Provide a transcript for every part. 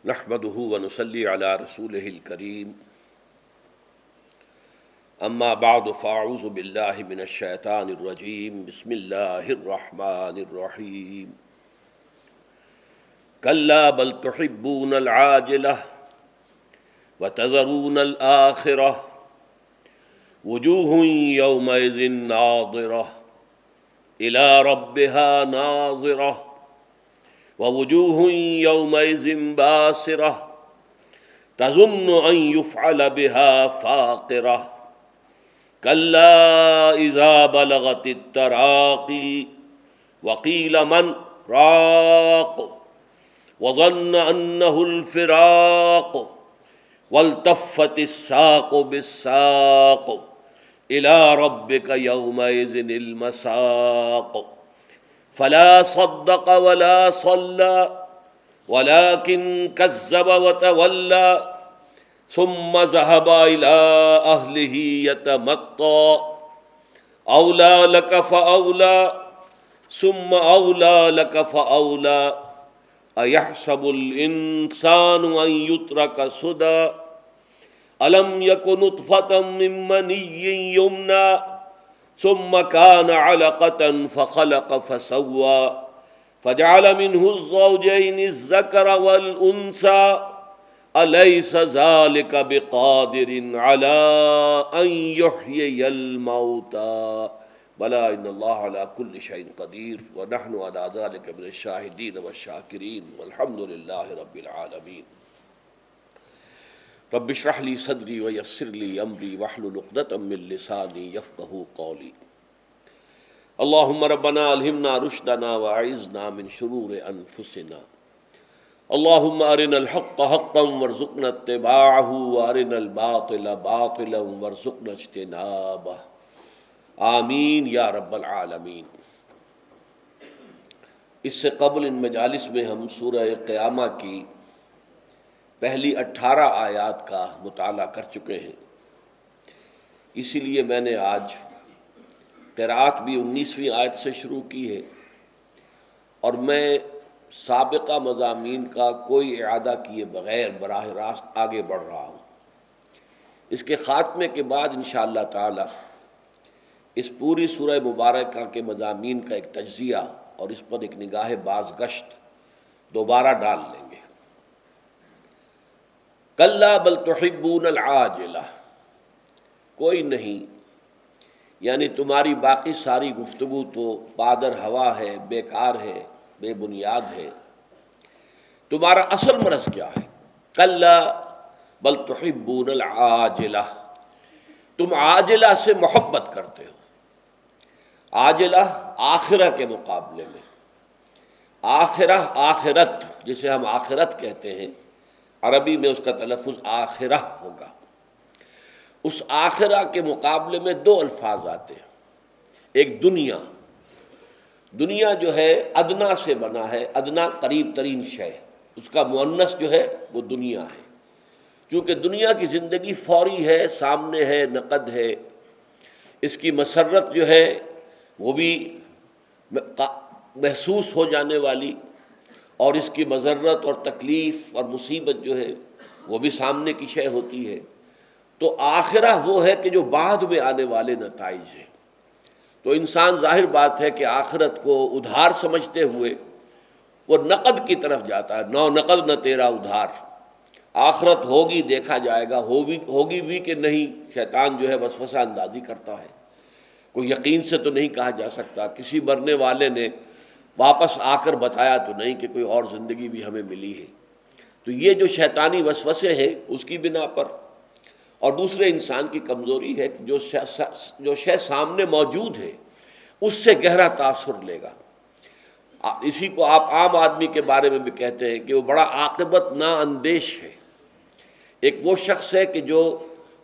نحمده ونصلي على رسوله الكريم اما بعد فاعوذ بالله من الشیطان الرجیم بسم اللہ الرحمن الرحیم کلا بل تحبون العاجلة وتذرون الآخرة وجوه يومئذ ناظرة إلى ربها ناظرة ووجوه يومئذ باسرة تظن أن يفعل بها فاقرة كلا إذا بلغت التراقي وقيل من راق وظن أنه الفراق والتفت الساق بالساق إلى ربك يومئذ المساق فلا صدق ولا صلى ولكن كذب وتولى ثم ذهب إلى أهله يتمطى أولى لك فأولى ثم أولى لك فأولى أيحسب الإنسان أن يترك سدى ألم يكن نطفة من مني يمنى ثم كان علقة فخلق فسوى فجعل منه الزوجين الذكر والأنثى أليس ذلك بقادر على أن يحيي الموتى بلى إن الله على كل شيء قدير ونحن على ذلك من الشاهدين والشاكرين والحمد لله رب العالمين رب اشرح لي صدري ويسر لي امري واحلل عقدة من لساني يفقهوا قولي اللهم ربنا الهمنا رشدنا واعذنا من شرور انفسنا اللهم ارنا الحق حقا وارزقنا اتباعه وارنا الباطل باطلا وارزقنا اجتنابه آمین یا رب العالمین۔ اس سے قبل ان مجالس میں ہم سورہ قیامہ کی پہلی 18 آیات کا مطالعہ کر چکے ہیں، اسی لیے میں نے آج قرأت بھی 19ویں آیت سے شروع کی ہے اور میں سابقہ مضامین کا کوئی اعادہ کیے بغیر براہ راست آگے بڑھ رہا ہوں۔ اس کے خاتمے کے بعد انشاءاللہ تعالی اس پوری سورہ مبارکہ کے مضامین کا ایک تجزیہ اور اس پر ایک نگاہ باز گشت دوبارہ ڈال لیں گے۔ کلا بل تحبون العاجلہ، کوئی نہیں، یعنی تمہاری باقی ساری گفتگو تو پادر ہوا ہے، بیکار ہے، بے بنیاد ہے۔ تمہارا اصل مرض کیا ہے؟ کلا بل تحبون العاجلہ، تم عاجلہ سے محبت کرتے ہو۔ عاجلہ آخرہ کے مقابلے میں، آخرہ آخرت جسے ہم آخرت کہتے ہیں، عربی میں اس کا تلفظ آخرہ ہوگا۔ اس آخرہ کے مقابلے میں دو الفاظ آتے ہیں، ایک دنیا، دنیا جو ہے ادنا سے بنا ہے، ادنا قریب ترین شے، اس کا مؤنث جو ہے وہ دنیا ہے، کیونکہ دنیا کی زندگی فوری ہے، سامنے ہے، نقد ہے، اس کی مسرت جو ہے وہ بھی محسوس ہو جانے والی، اور اس کی مضرت اور تکلیف اور مصیبت جو ہے وہ بھی سامنے کی شے ہوتی ہے۔ تو آخرہ وہ ہے کہ جو بعد میں آنے والے نتائج ہیں۔ تو انسان ظاہر بات ہے کہ آخرت کو ادھار سمجھتے ہوئے وہ نقد کی طرف جاتا ہے، نو نقد نہ تیرا ادھار، آخرت ہوگی دیکھا جائے گا، ہوگی بھی کہ نہیں، شیطان جو ہے وسوسہ اندازی کرتا ہے، کوئی یقین سے تو نہیں کہا جا سکتا۔ کسی مرنے والے نے واپس آ کر بتایا تو نہیں کہ کوئی اور زندگی بھی ہمیں ملی ہے۔ تو یہ جو شیطانی وسوسے ہیں اس کی بنا پر، اور دوسرے انسان کی کمزوری ہے کہ جو شے سامنے موجود ہے اس سے گہرا تاثر لے گا۔ اسی کو آپ عام آدمی کے بارے میں بھی کہتے ہیں کہ وہ بڑا عاقبت نا اندیش ہے۔ ایک وہ شخص ہے کہ جو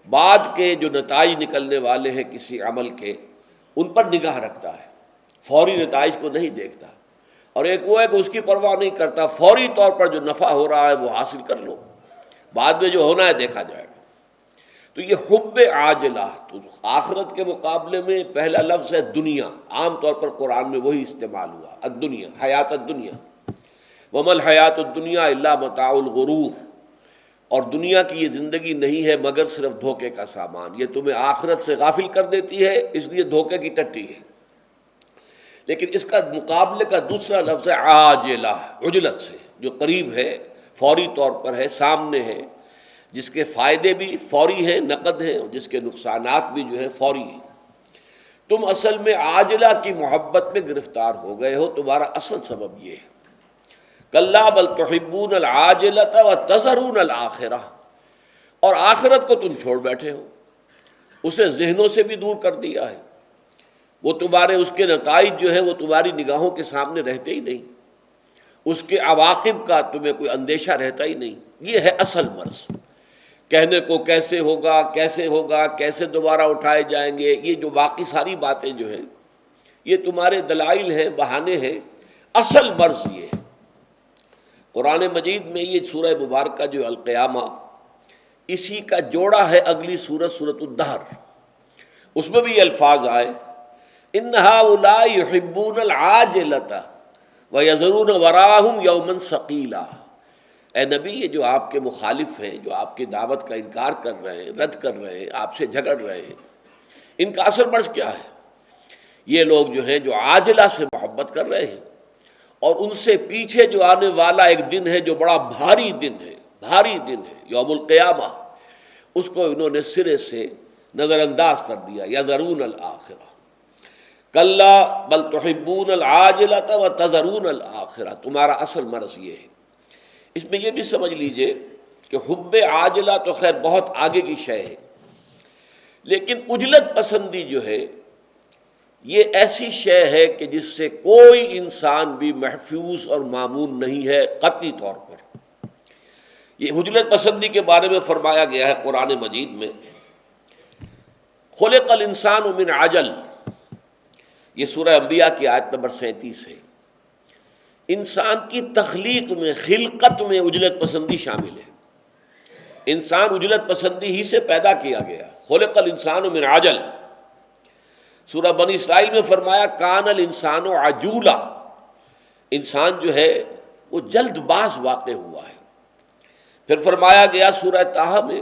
بعد کے جو نتائج نکلنے والے ہیں کسی عمل کے، ان پر نگاہ رکھتا ہے، فوری نتائج کو نہیں دیکھتا۔ اور ایک وہ ہے کہ اس کی پرواہ نہیں کرتا، فوری طور پر جو نفع ہو رہا ہے وہ حاصل کر لو، بعد میں جو ہونا ہے دیکھا جائے گا۔ تو یہ حب عاجلہ، تو آخرت کے مقابلے میں پہلا لفظ ہے دنیا، عام طور پر قرآن میں وہی استعمال ہوا، الدنیا، حیات الدنیا۔ وَمَا الْحَيَاةُ الدُّنْيَا إِلَّا مَتَاعُ الْغُرُورِ، اور دنیا کی یہ زندگی نہیں ہے مگر صرف دھوکے کا سامان، یہ تمہیں آخرت سے غافل کر دیتی ہے، اس لیے دھوکے کی ٹٹی ہے۔ لیکن اس کا مقابلے کا دوسرا لفظ ہے عاجلہ، عجلت سے، جو قریب ہے، فوری طور پر ہے، سامنے ہے، جس کے فائدے بھی فوری ہیں، نقد ہیں، اور جس کے نقصانات بھی جو ہے فوری ہیں۔ تم اصل میں عاجلہ کی محبت میں گرفتار ہو گئے ہو، تمہارا اصل سبب یہ ہے۔ کلا بل تحبون العاجلۃ وتذرون الآخرہ، اور آخرت کو تم چھوڑ بیٹھے ہو، اسے ذہنوں سے بھی دور کر دیا ہے، وہ تمہارے اس کے نتائج جو ہیں وہ تمہاری نگاہوں کے سامنے رہتے ہی نہیں، اس کے عواقب کا تمہیں کوئی اندیشہ رہتا ہی نہیں۔ یہ ہے اصل مرض، کہنے کو کیسے ہوگا، کیسے ہوگا، کیسے دوبارہ اٹھائے جائیں گے، یہ جو باقی ساری باتیں جو ہیں یہ تمہارے دلائل ہیں، بہانے ہیں، اصل مرض یہ ہے۔ قرآن مجید میں یہ سورہ مبارکہ جو القیامہ، اسی کا جوڑا ہے اگلی سورت، سورۃ الدہر، اس میں بھی یہ الفاظ آئے ان ہؤلاء یحبون العاجلۃ ویذرون وراءہم یوما ثقیلا۔ اے نبی، یہ جو آپ کے مخالف ہیں، جو آپ کی دعوت کا انکار کر رہے ہیں، رد کر رہے ہیں، آپ سے جھگڑ رہے ہیں، ان کا اصل مرض کیا ہے؟ یہ لوگ جو ہیں جو عاجلہ سے محبت کر رہے ہیں، اور ان سے پیچھے جو آنے والا ایک دن ہے جو بڑا بھاری دن ہے، بھاری دن ہے، یوم القیامہ، اس کو انہوں نے سرے سے نظر انداز کر دیا۔ یذرون الآخرہ، کلا بل تحبون العاجلۃ وتذرون الآخرہ، تمہارا اصل مرض یہ ہے۔ اس میں یہ بھی سمجھ لیجئے کہ حب عاجلہ تو خیر بہت آگے کی شے ہے، لیکن عجلت پسندی جو ہے یہ ایسی شے ہے کہ جس سے کوئی انسان بھی محفوظ اور مامون نہیں ہے قطعی طور پر۔ یہ عجلت پسندی کے بارے میں فرمایا گیا ہے قرآن مجید میں، خلق الانسان من عجل، یہ سورہ انبیاء کی آیت نمبر 37 ہے۔ انسان کی تخلیق میں، خلقت میں عجلت پسندی شامل ہے، انسان عجلت پسندی ہی سے پیدا کیا گیا۔ خلق الانسان من عجل، سورہ بنی اسرائیل میں فرمایا کان الانسان عجولا، انسان جو ہے وہ جلد باز واقع ہوا ہے۔ پھر فرمایا گیا سورہ طٰہٰ میں،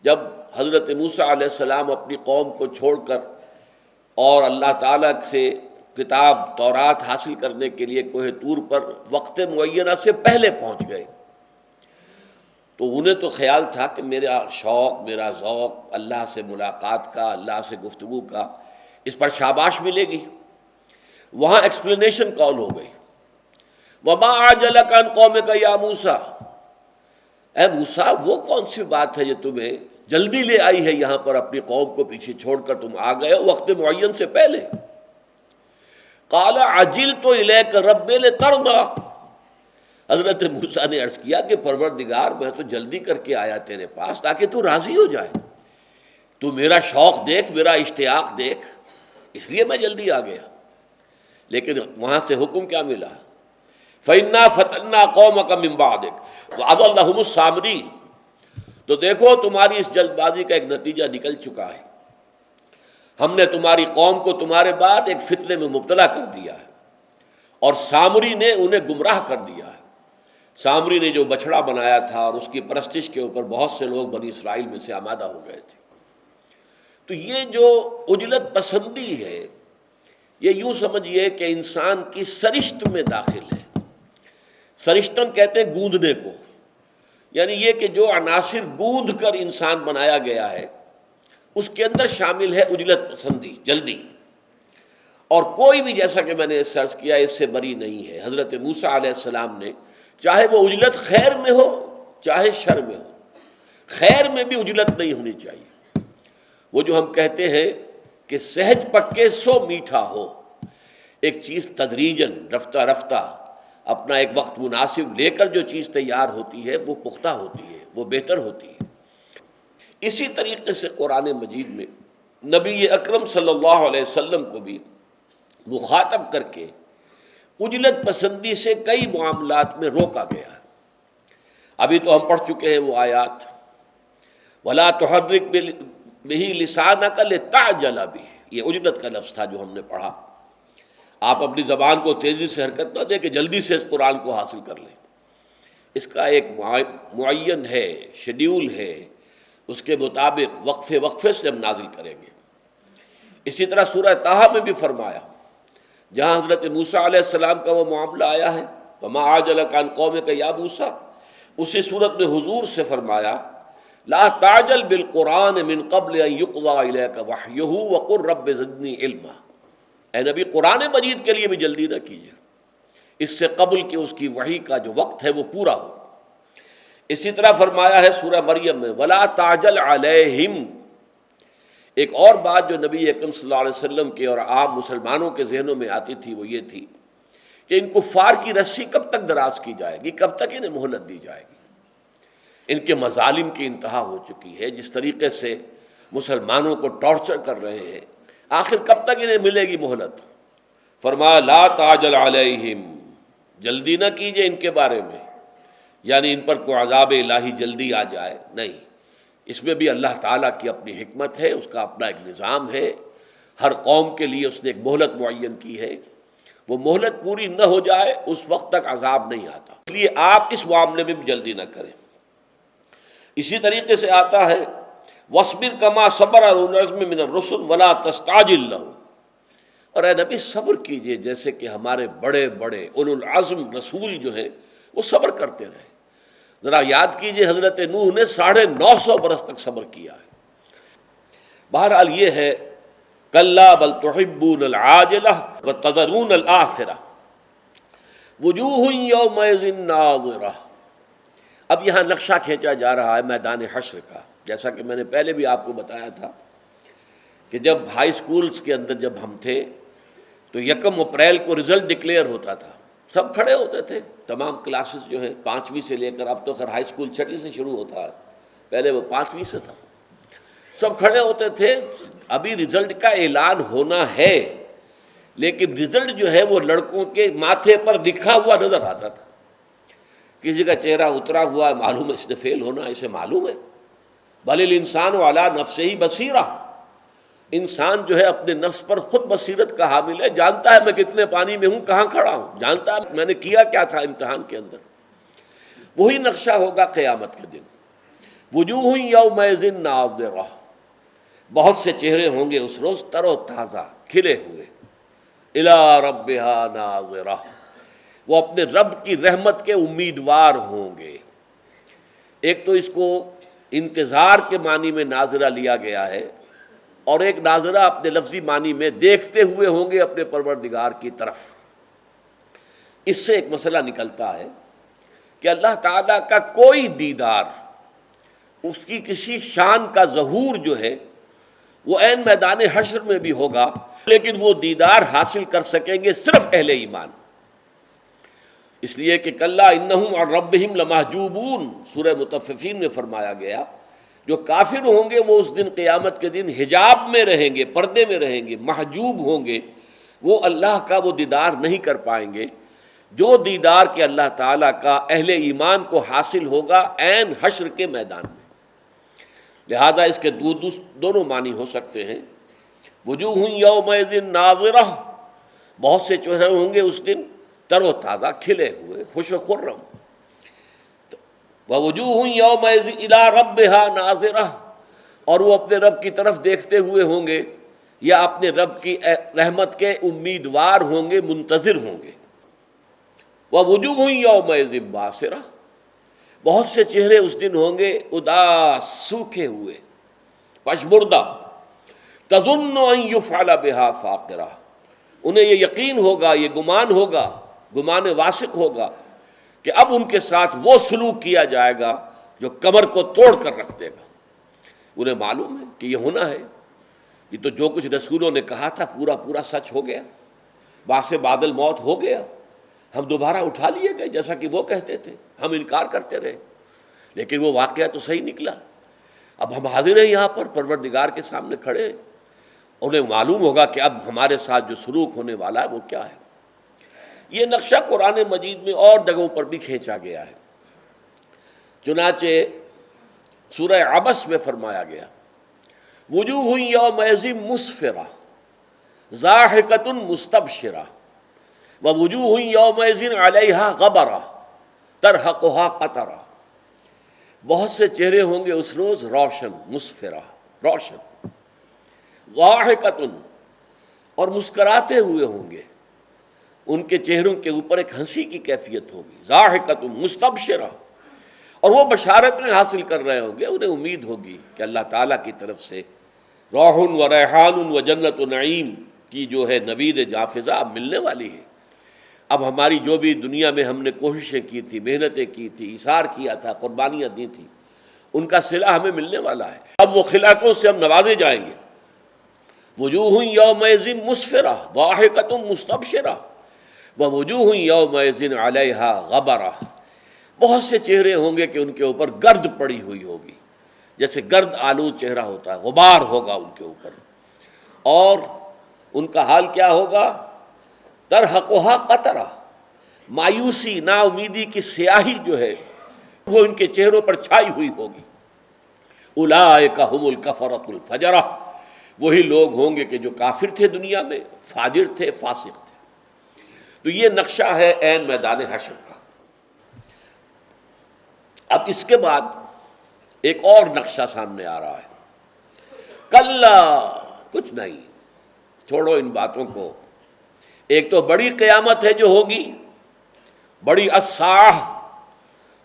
جب حضرت موسیٰ علیہ السلام اپنی قوم کو چھوڑ کر اور اللہ تعالیٰ سے کتاب تورات حاصل کرنے کے لیے کوہ طور پر وقت معینہ سے پہلے پہنچ گئے، تو انہیں تو خیال تھا کہ میرا شوق، میرا ذوق اللہ سے ملاقات کا، اللہ سے گفتگو کا، اس پر شاباش ملے گی۔ وہاں ایکسپلینیشن کال ہو گئی، وَمَا أَعْجَلَكَ عَنْ قَوْمِكَ يَا موسیٰ، اے موسیٰ وہ کون سی بات ہے جو تمہیں جلدی لے آئی ہے یہاں پر، اپنی قوم کو پیچھے چھوڑ کر تم آ گئے ہو وقت معین سے پہلے۔ قَالَ عَجِلْتُ إِلَيْكَ رَبِّ لِتَرْضَىٰ، حضرت موسیٰ نے عرض کیا کہ پروردگار میں تو جلدی کر کے آیا تیرے پاس تاکہ تو راضی ہو جائے، تو میرا شوق دیکھ، میرا اشتیاق دیکھ، اس لیے میں جلدی آ گیا۔ لیکن وہاں سے حکم کیا ملا؟ فَإِنَّا فَتَنَّا قَوْمَكَ مِن بَعْدِكَ وَأَضَلَّهُمُ السَّامِرِينَ، تو دیکھو تمہاری اس جلد بازی کا ایک نتیجہ نکل چکا ہے، ہم نے تمہاری قوم کو تمہارے بعد ایک فتنے میں مبتلا کر دیا ہے، اور سامری نے انہیں گمراہ کر دیا ہے۔ سامری نے جو بچھڑا بنایا تھا اور اس کی پرستش کے اوپر بہت سے لوگ بنی اسرائیل میں سے آمادہ ہو گئے تھے۔ تو یہ جو عجلت پسندی ہے، یہ یوں سمجھیے کہ انسان کی سرشت میں داخل ہے۔ سرشتن کہتے ہیں گوندنے کو، یعنی یہ کہ جو عناصر گوندھ کر انسان بنایا گیا ہے اس کے اندر شامل ہے عجلت پسندی، جلدی، اور کوئی بھی، جیسا کہ میں نے سرچ کیا، اس سے بری نہیں ہے۔ حضرت موسیٰ علیہ السلام نے، چاہے وہ عجلت خیر میں ہو چاہے شر میں ہو، خیر میں بھی عجلت نہیں ہونی چاہیے۔ وہ جو ہم کہتے ہیں کہ سہج پکے سو میٹھا ہو، ایک چیز تدریجاً، رفتہ رفتہ، اپنا ایک وقت مناسب لے کر جو چیز تیار ہوتی ہے وہ پختہ ہوتی ہے، وہ بہتر ہوتی ہے۔ اسی طریقے سے قرآن مجید میں نبی اکرم صلی اللہ علیہ وسلم کو بھی مخاطب کر کے عجلت پسندی سے کئی معاملات میں روکا گیا ہے۔ ابھی تو ہم پڑھ چکے ہیں وہ آیات، وَلَا تُحَرِّكْ بِهِ لِسَانَكَ لِتَعْجَلَ بِهِ، یہ عجلت کا لفظ تھا جو ہم نے پڑھا۔ آپ اپنی زبان کو تیزی سے حرکت نہ دیں کہ جلدی سے اس قرآن کو حاصل کر لیں. اس کا ایک معین ہے، شیڈیول ہے، اس کے مطابق وقفے وقفے سے ہم نازل کریں گے. اسی طرح سورہ طٰہٰ میں بھی فرمایا، جہاں حضرت موسیٰ علیہ السلام کا وہ معاملہ آیا ہے وَمَا أَعْجَلَكَ عَنْ قَوْمِكَ يَا موسیٰ، اسی صورت میں حضور سے فرمایا لا تعجل بالقرآن من قبل ان يقضى إليك وحيه وقل رب زدني علما. اے نبی، قرآن مجید کے لیے بھی جلدی نہ کیجیے اس سے قبل کہ اس کی وحی کا جو وقت ہے وہ پورا ہو. اسی طرح فرمایا ہے سورہ مریم میں ولا تعجل علیہم. ایک اور بات جو نبی اکرم صلی اللہ علیہ وسلم کے اور عام مسلمانوں کے ذہنوں میں آتی تھی وہ یہ تھی کہ ان کفار کی رسی کب تک دراز کی جائے گی، کب تک انہیں مہلت دی جائے گی. ان کے مظالم کی انتہا ہو چکی ہے، جس طریقے سے مسلمانوں کو ٹارچر کر رہے ہیں، آخر کب تک انہیں ملے گی مہلت؟ فرمایا لا تعجل علیہم، جلدی نہ کیجئے ان کے بارے میں، یعنی ان پر کوئی عذاب الہی جلدی آ جائے نہیں. اس میں بھی اللہ تعالیٰ کی اپنی حکمت ہے، اس کا اپنا ایک نظام ہے. ہر قوم کے لیے اس نے ایک مہلت معین کی ہے، وہ مہلت پوری نہ ہو جائے اس وقت تک عذاب نہیں آتا. اس لیے آپ اس معاملے میں بھی جلدی نہ کریں. اسی طریقے سے آتا ہے وَاصْبِرْ كَمَا صَبَرَ أُولُو الْعَزْمِ مِنَ الرُّسُلِ وَلَا تَسْتَعْجِلْ لَهُمْ. اور اے نبی صبر کیجئے جیسے کہ ہمارے بڑے بڑے اولو العزم رسول جو ہیں وہ صبر کرتے رہے. ذرا یاد کیجئے حضرت نوح نے 950 برس تک صبر کیا ہے. بہرحال یہ ہے کَلَّا بَلْ تُحِبُّونَ الْعَاجِلَةَ وَتَذَرُونَ الْآخِرَةَ وُجُوهٌ يَوْمَئِذٍ نَاظِرَةٌ. اب یہاں نقشہ کھینچا جا رہا ہے میدان حشر کا. جیسا کہ میں نے پہلے بھی آپ کو بتایا تھا کہ جب ہائی سکولز کے اندر جب ہم تھے تو 1 اپریل کو رزلٹ ڈکلیئر ہوتا تھا، سب کھڑے ہوتے تھے، تمام کلاسز جو ہیں 5ویں سے لے کر، اب تو خیر ہائی سکول 6ٹھی سے شروع ہوتا ہے، پہلے وہ 5ویں سے تھا. سب کھڑے ہوتے تھے. ابھی رزلٹ کا اعلان ہونا ہے لیکن رزلٹ جو ہے وہ لڑکوں کے ماتھے پر لکھا ہوا نظر آتا تھا. کسی کا چہرہ اترا ہوا ہے، معلوم ہے اس نے فیل ہونا، اسے معلوم ہے. بل الانسان علی نفسہ بصیرہ، انسان جو ہے اپنے نفس پر خود بصیرت کا حامل ہے، جانتا ہے میں کتنے پانی میں ہوں، کہاں کھڑا ہوں، جانتا ہے میں نے کیا کیا تھا امتحان کے اندر. وہی نقشہ ہوگا قیامت کے دن. وجوہ یومئذ ناظرہ، بہت سے چہرے ہوں گے اس روز تر و تازہ، کھلے ہوئے. الی ربہا ناظرہ، وہ اپنے رب کی رحمت کے امیدوار ہوں گے. ایک تو اس کو انتظار کے معنی میں ناظرہ لیا گیا ہے، اور ایک ناظرہ اپنے لفظی معنی میں دیکھتے ہوئے ہوں گے اپنے پروردگار کی طرف. اس سے ایک مسئلہ نکلتا ہے کہ اللہ تعالیٰ کا کوئی دیدار، اس کی کسی شان کا ظہور جو ہے وہ عین میدان حشر میں بھی ہوگا، لیکن وہ دیدار حاصل کر سکیں گے صرف اہل ایمان. اس لیے کہ کلا انہم عن ربہم لمحجوبون، سورہ مطففین میں فرمایا گیا جو کافر ہوں گے وہ اس دن قیامت کے دن حجاب میں رہیں گے، پردے میں رہیں گے، محجوب ہوں گے، وہ اللہ کا وہ دیدار نہیں کر پائیں گے جو دیدار کے اللہ تعالیٰ کا اہل ایمان کو حاصل ہوگا عین حشر کے میدان میں. لہذا اس کے دونوں معنی ہو سکتے ہیں. وجوہ یومئذ ناظرہ، بہت سے چہرے ہوں گے اس دن تر و تازہ، کھلے ہوئے، خوش و خرم. وَوُجُوهٌ يَوْمَئِذٍ إِلَىٰ رَبِّهَا نَاظِرَةٌ، اور وہ اپنے رب کی طرف دیکھتے ہوئے ہوں گے یا اپنے رب کی رحمت کے امیدوار ہوں گے، منتظر ہوں گے. وَوُجُوهٌ يَوْمَئِذٍ بَاسِرَةٌ، بہت سے چہرے اس دن ہوں گے اداس، سوکھے ہوئے، پشمردہ. تَظُنُّ أَن يُفْعَلَ بِهَا فَاقِرَةٌ، انہیں یہ یقین ہوگا، یہ گمان ہوگا، گمان واثق ہوگا کہ اب ان کے ساتھ وہ سلوک کیا جائے گا جو کمر کو توڑ کر رکھ دے گا. انہیں معلوم ہے کہ یہ ہونا ہے، یہ تو جو کچھ رسولوں نے کہا تھا پورا پورا سچ ہو گیا، باعث بعد الموت ہو گیا، ہم دوبارہ اٹھا لیے گئے جیسا کہ وہ کہتے تھے، ہم انکار کرتے رہے لیکن وہ واقعہ تو صحیح نکلا. اب ہم حاضر ہیں یہاں پر پروردگار کے سامنے کھڑے، انہیں معلوم ہوگا کہ اب ہمارے ساتھ جو سلوک ہونے والا ہے وہ کیا ہے. یہ نقشہ قرآن مجید میں اور جگہوں پر بھی کھینچا گیا ہے. چنانچہ سورہ عبس میں فرمایا گیا وجوہ یومئذ مسفرہ ضاحکۃ مستبشرہ. ووجوہ یومئذ علیہا غبرہ ترہقہا قطرہ، بہت سے چہرے ہوں گے اس روز روشن، مسفرہ، روشن، ضاحکۃ، اور مسکراتے ہوئے ہوں گے، ان کے چہروں کے اوپر ایک ہنسی کی کیفیت ہوگی، ضاحکۃ مستبشرہ، اور وہ بشارتیں حاصل کر رہے ہوں گے، انہیں امید ہوگی کہ اللہ تعالیٰ کی طرف سے روح و ریحان و جنت و نعیم کی جو ہے نوید جافزہ اب ملنے والی ہے۔ اب ہماری جو بھی دنیا میں ہم نے کوششیں کی تھی، محنتیں کی تھی، ایثار کیا تھا، قربانیاں دی تھیں، ان کا صلہ ہمیں ملنے والا ہے۔ اب وہ خلعتوں سے ہم نوازے جائیں گے۔ وجوہ یومئذ مسفرہ ضاحکۃ مستبشرہ ووجوہ یومئذ علیہا غبرہ، بہت سے چہرے ہوں گے کہ ان کے اوپر گرد پڑی ہوئی ہوگی، جیسے گرد آلود چہرہ ہوتا ہے، غبار ہوگا ان کے اوپر، اور ان کا حال کیا ہوگا؟ ترہقہا قطرہ، مایوسی، نا امیدی کی سیاہی جو ہے وہ ان کے چہروں پر چھائی ہوئی ہوگی۔ اولئک ھم الکفرۃ الفجرہ، وہی لوگ ہوں گے کہ جو کافر تھے دنیا میں، فاجر تھے، فاسق تھے۔ تو یہ نقشہ ہے عین میدان حشر کا۔ اب اس کے بعد ایک اور نقشہ سامنے آ رہا ہے۔ کلا، کچھ نہیں، چھوڑو ان باتوں کو۔ ایک تو بڑی قیامت ہے جو ہوگی، بڑی الساعہ،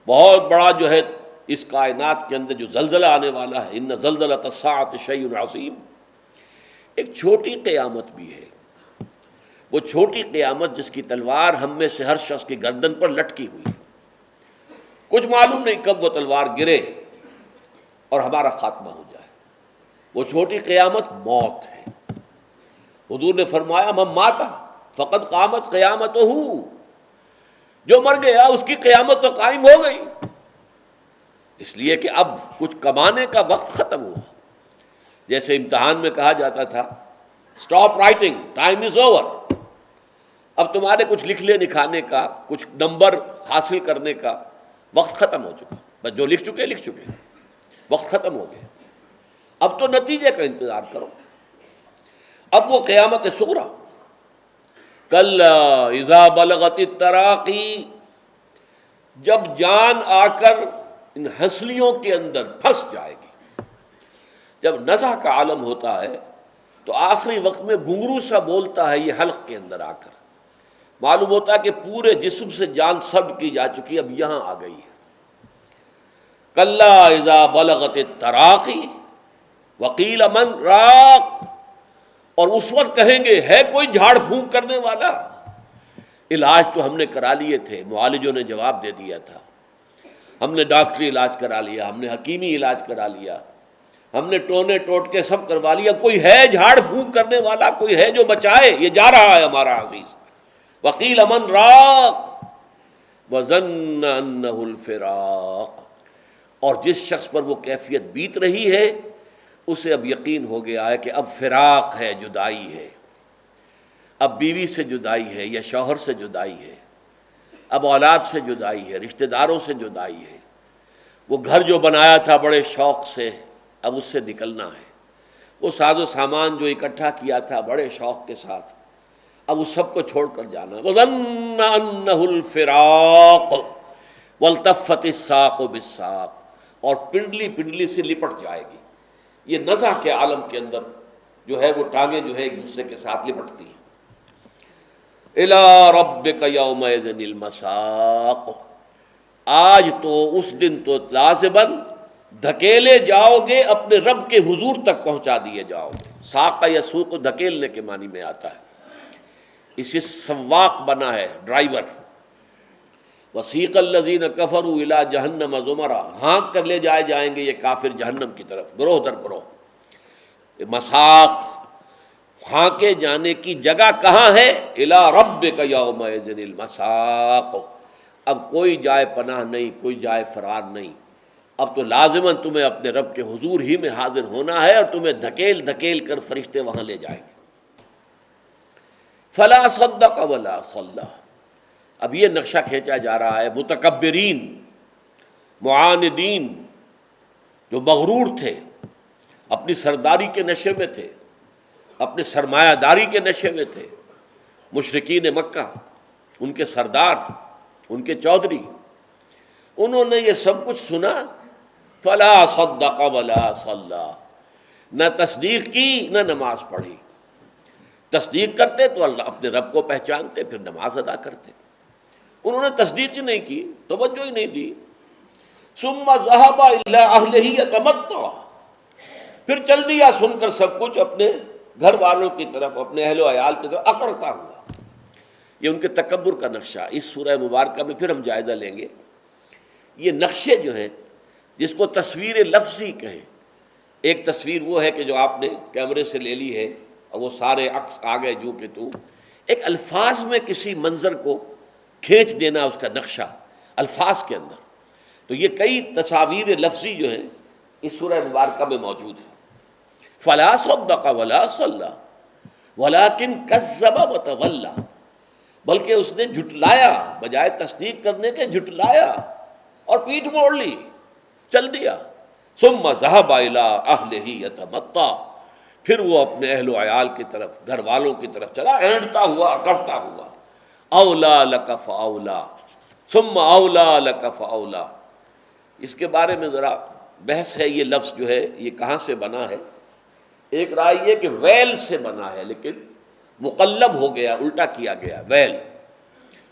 بہت بڑا جو ہے اس کائنات کے اندر جو زلزلہ آنے والا ہے، ان زلزلۃ الساعۃ شیء عظیم۔ ایک چھوٹی قیامت بھی ہے، وہ چھوٹی قیامت جس کی تلوار ہم میں سے ہر شخص کی گردن پر لٹکی ہوئی ہے، کچھ معلوم نہیں کب وہ تلوار گرے اور ہمارا خاتمہ ہو جائے۔ وہ چھوٹی قیامت موت ہے۔ حضور نے فرمایا من مات فقد قامت قیامتہ، جو مر گیا اس کی قیامت تو قائم ہو گئی، اس لیے کہ اب کچھ کمانے کا وقت ختم ہوا۔ جیسے امتحان میں کہا جاتا تھا stop writing, time is over, اب تمہارے کچھ لکھنے لکھانے کا، کچھ نمبر حاصل کرنے کا وقت ختم ہو چکا، بس جو لکھ چکے لکھ چکے، وقت ختم ہو گیا، اب تو نتیجے کا انتظار کرو۔ اب وہ قیامت صغریٰ، کلا اذا بلغت التراقی، جب جان آ کر ان ہنسلیوں کے اندر پھنس جائے گی۔ جب نزع کا عالم ہوتا ہے تو آخری وقت میں گھنگرو سا بولتا ہے یہ حلق کے اندر آ کر، معلوم ہوتا ہے کہ پورے جسم سے جان سلب کی جا چکی، اب یہاں آ گئی ہے۔ کلا اذا بلغت التراقی وقیل من راق، اور اس وقت کہیں گے ہے کوئی جھاڑ پھونک کرنے والا؟ علاج تو ہم نے کرا لیے تھے، معالجوں نے جواب دے دیا تھا، ہم نے ڈاکٹری علاج کرا لیا، ہم نے حکیمی علاج کرا لیا، ہم نے ٹونے ٹوٹکے سب کروا لیا، کوئی ہے جھاڑ پھونک کرنے والا؟ کوئی ہے جو بچائے؟ یہ جا رہا ہے ہمارا عزیز۔ وقیل من راق وظن انہ الفراق، اور جس شخص پر وہ کیفیت بیت رہی ہے اسے اب یقین ہو گیا ہے کہ اب فراق ہے، جدائی ہے، اب بیوی سے جدائی ہے یا شوہر سے جدائی ہے، اب اولاد سے جدائی ہے، رشتہ داروں سے جدائی ہے، وہ گھر جو بنایا تھا بڑے شوق سے اب اس سے نکلنا ہے، وہ ساز و سامان جو اکٹھا کیا تھا بڑے شوق کے ساتھ اب اس سب کو چھوڑ کر جانا ہے۔ وَظَنَّ أَنَّهُ الْفِرَاقُ وَالْتَفَّتِ السَّاقُ بِالسَّاقِ، اور پنڈلی پنڈلی سے لپٹ جائے گی۔ یہ نزع کے عالم کے اندر جو ہے وہ ٹانگیں جو ہے ایک دوسرے کے ساتھ لپٹتی ہیں۔ إِلَىٰ رَبِّكَ يَوْمَئِذٍ الْمَسَاقُ، آج تو اس دن تو لازماً دھکیلے جاؤ گے، اپنے رب کے حضور تک پہنچا دیے جاؤ گے۔ ساق یسوق دھکیلنے کے معنی میں آتا ہے، اسے سواق بنا ہے، ڈرائیور۔ وسیق الذین کفروا الی جہنم زمرا، ہانک کر لے جائے جائیں گے یہ کافر جہنم کی طرف، گروہ در گروہ۔ مساق، ہانکے جانے کی جگہ کہاں ہے؟ الی ربک یومئذ المساق، اب کوئی جائے پناہ نہیں، کوئی جائے فرار نہیں، اب تو لازماً تمہیں اپنے رب کے حضور ہی میں حاضر ہونا ہے، اور تمہیں دھکیل دھکیل کر فرشتے وہاں لے جائیں گے۔ فلا صدق ولا صلی، اب یہ نقشہ کھینچا جا رہا ہے۔ متکبرین، معاندین، جو مغرور تھے، اپنی سرداری کے نشے میں تھے، اپنے سرمایہ داری کے نشے میں تھے، مشرکین مکہ، ان کے سردار، ان کے چودھری، انہوں نے یہ سب کچھ سنا، فلا صدق ولا صلی، نہ تصدیق کی نہ نماز پڑھی۔ تصدیق کرتے تو اللہ اپنے رب کو پہچانتے، پھر نماز ادا کرتے، انہوں نے تصدیق ہی نہیں کی، توجہ ہی نہیں دی۔ ثم ذهب الى اهله يتمطع، پھر چل دیا سن کر سب کچھ اپنے گھر والوں کی طرف، اپنے اہل و عیال کی طرف اکڑتا ہوا۔ یہ ان کے تکبر کا نقشہ اس سورہ مبارکہ میں پھر ہم جائزہ لیں گے۔ یہ نقشے جو ہیں، جس کو تصویر لفظی کہیں، ایک تصویر وہ ہے کہ جو آپ نے کیمرے سے لے لی ہے اور وہ سارے عکس آ گئے جو کہ تو، ایک الفاظ میں کسی منظر کو کھینچ دینا، اس کا نقشہ الفاظ کے اندر۔ تو یہ کئی تصاویر لفظی جو ہیں اس سورہ مبارکہ میں موجود ہیں۔ فلا صدق ولا صلی ولکن کذب وتولی، بلکہ اس نے جھٹلایا، بجائے تصدیق کرنے کے جھٹلایا اور پیٹھ موڑ لی، چل دیا۔ ثم ذهب الى اهله يتمطع، پھر وہ اپنے اہل و عیال کی طرف، گھر والوں کی طرف چلا، اینڈتا ہوا، اکڑتا ہوا۔ اولا لک فاولا ثم اولا لک فاولا، اس کے بارے میں ذرا بحث ہے۔ یہ لفظ جو ہے یہ کہاں سے بنا ہے؟ ایک رائے یہ کہ ویل سے بنا ہے، لیکن مقلب ہو گیا، الٹا کیا گیا، ویل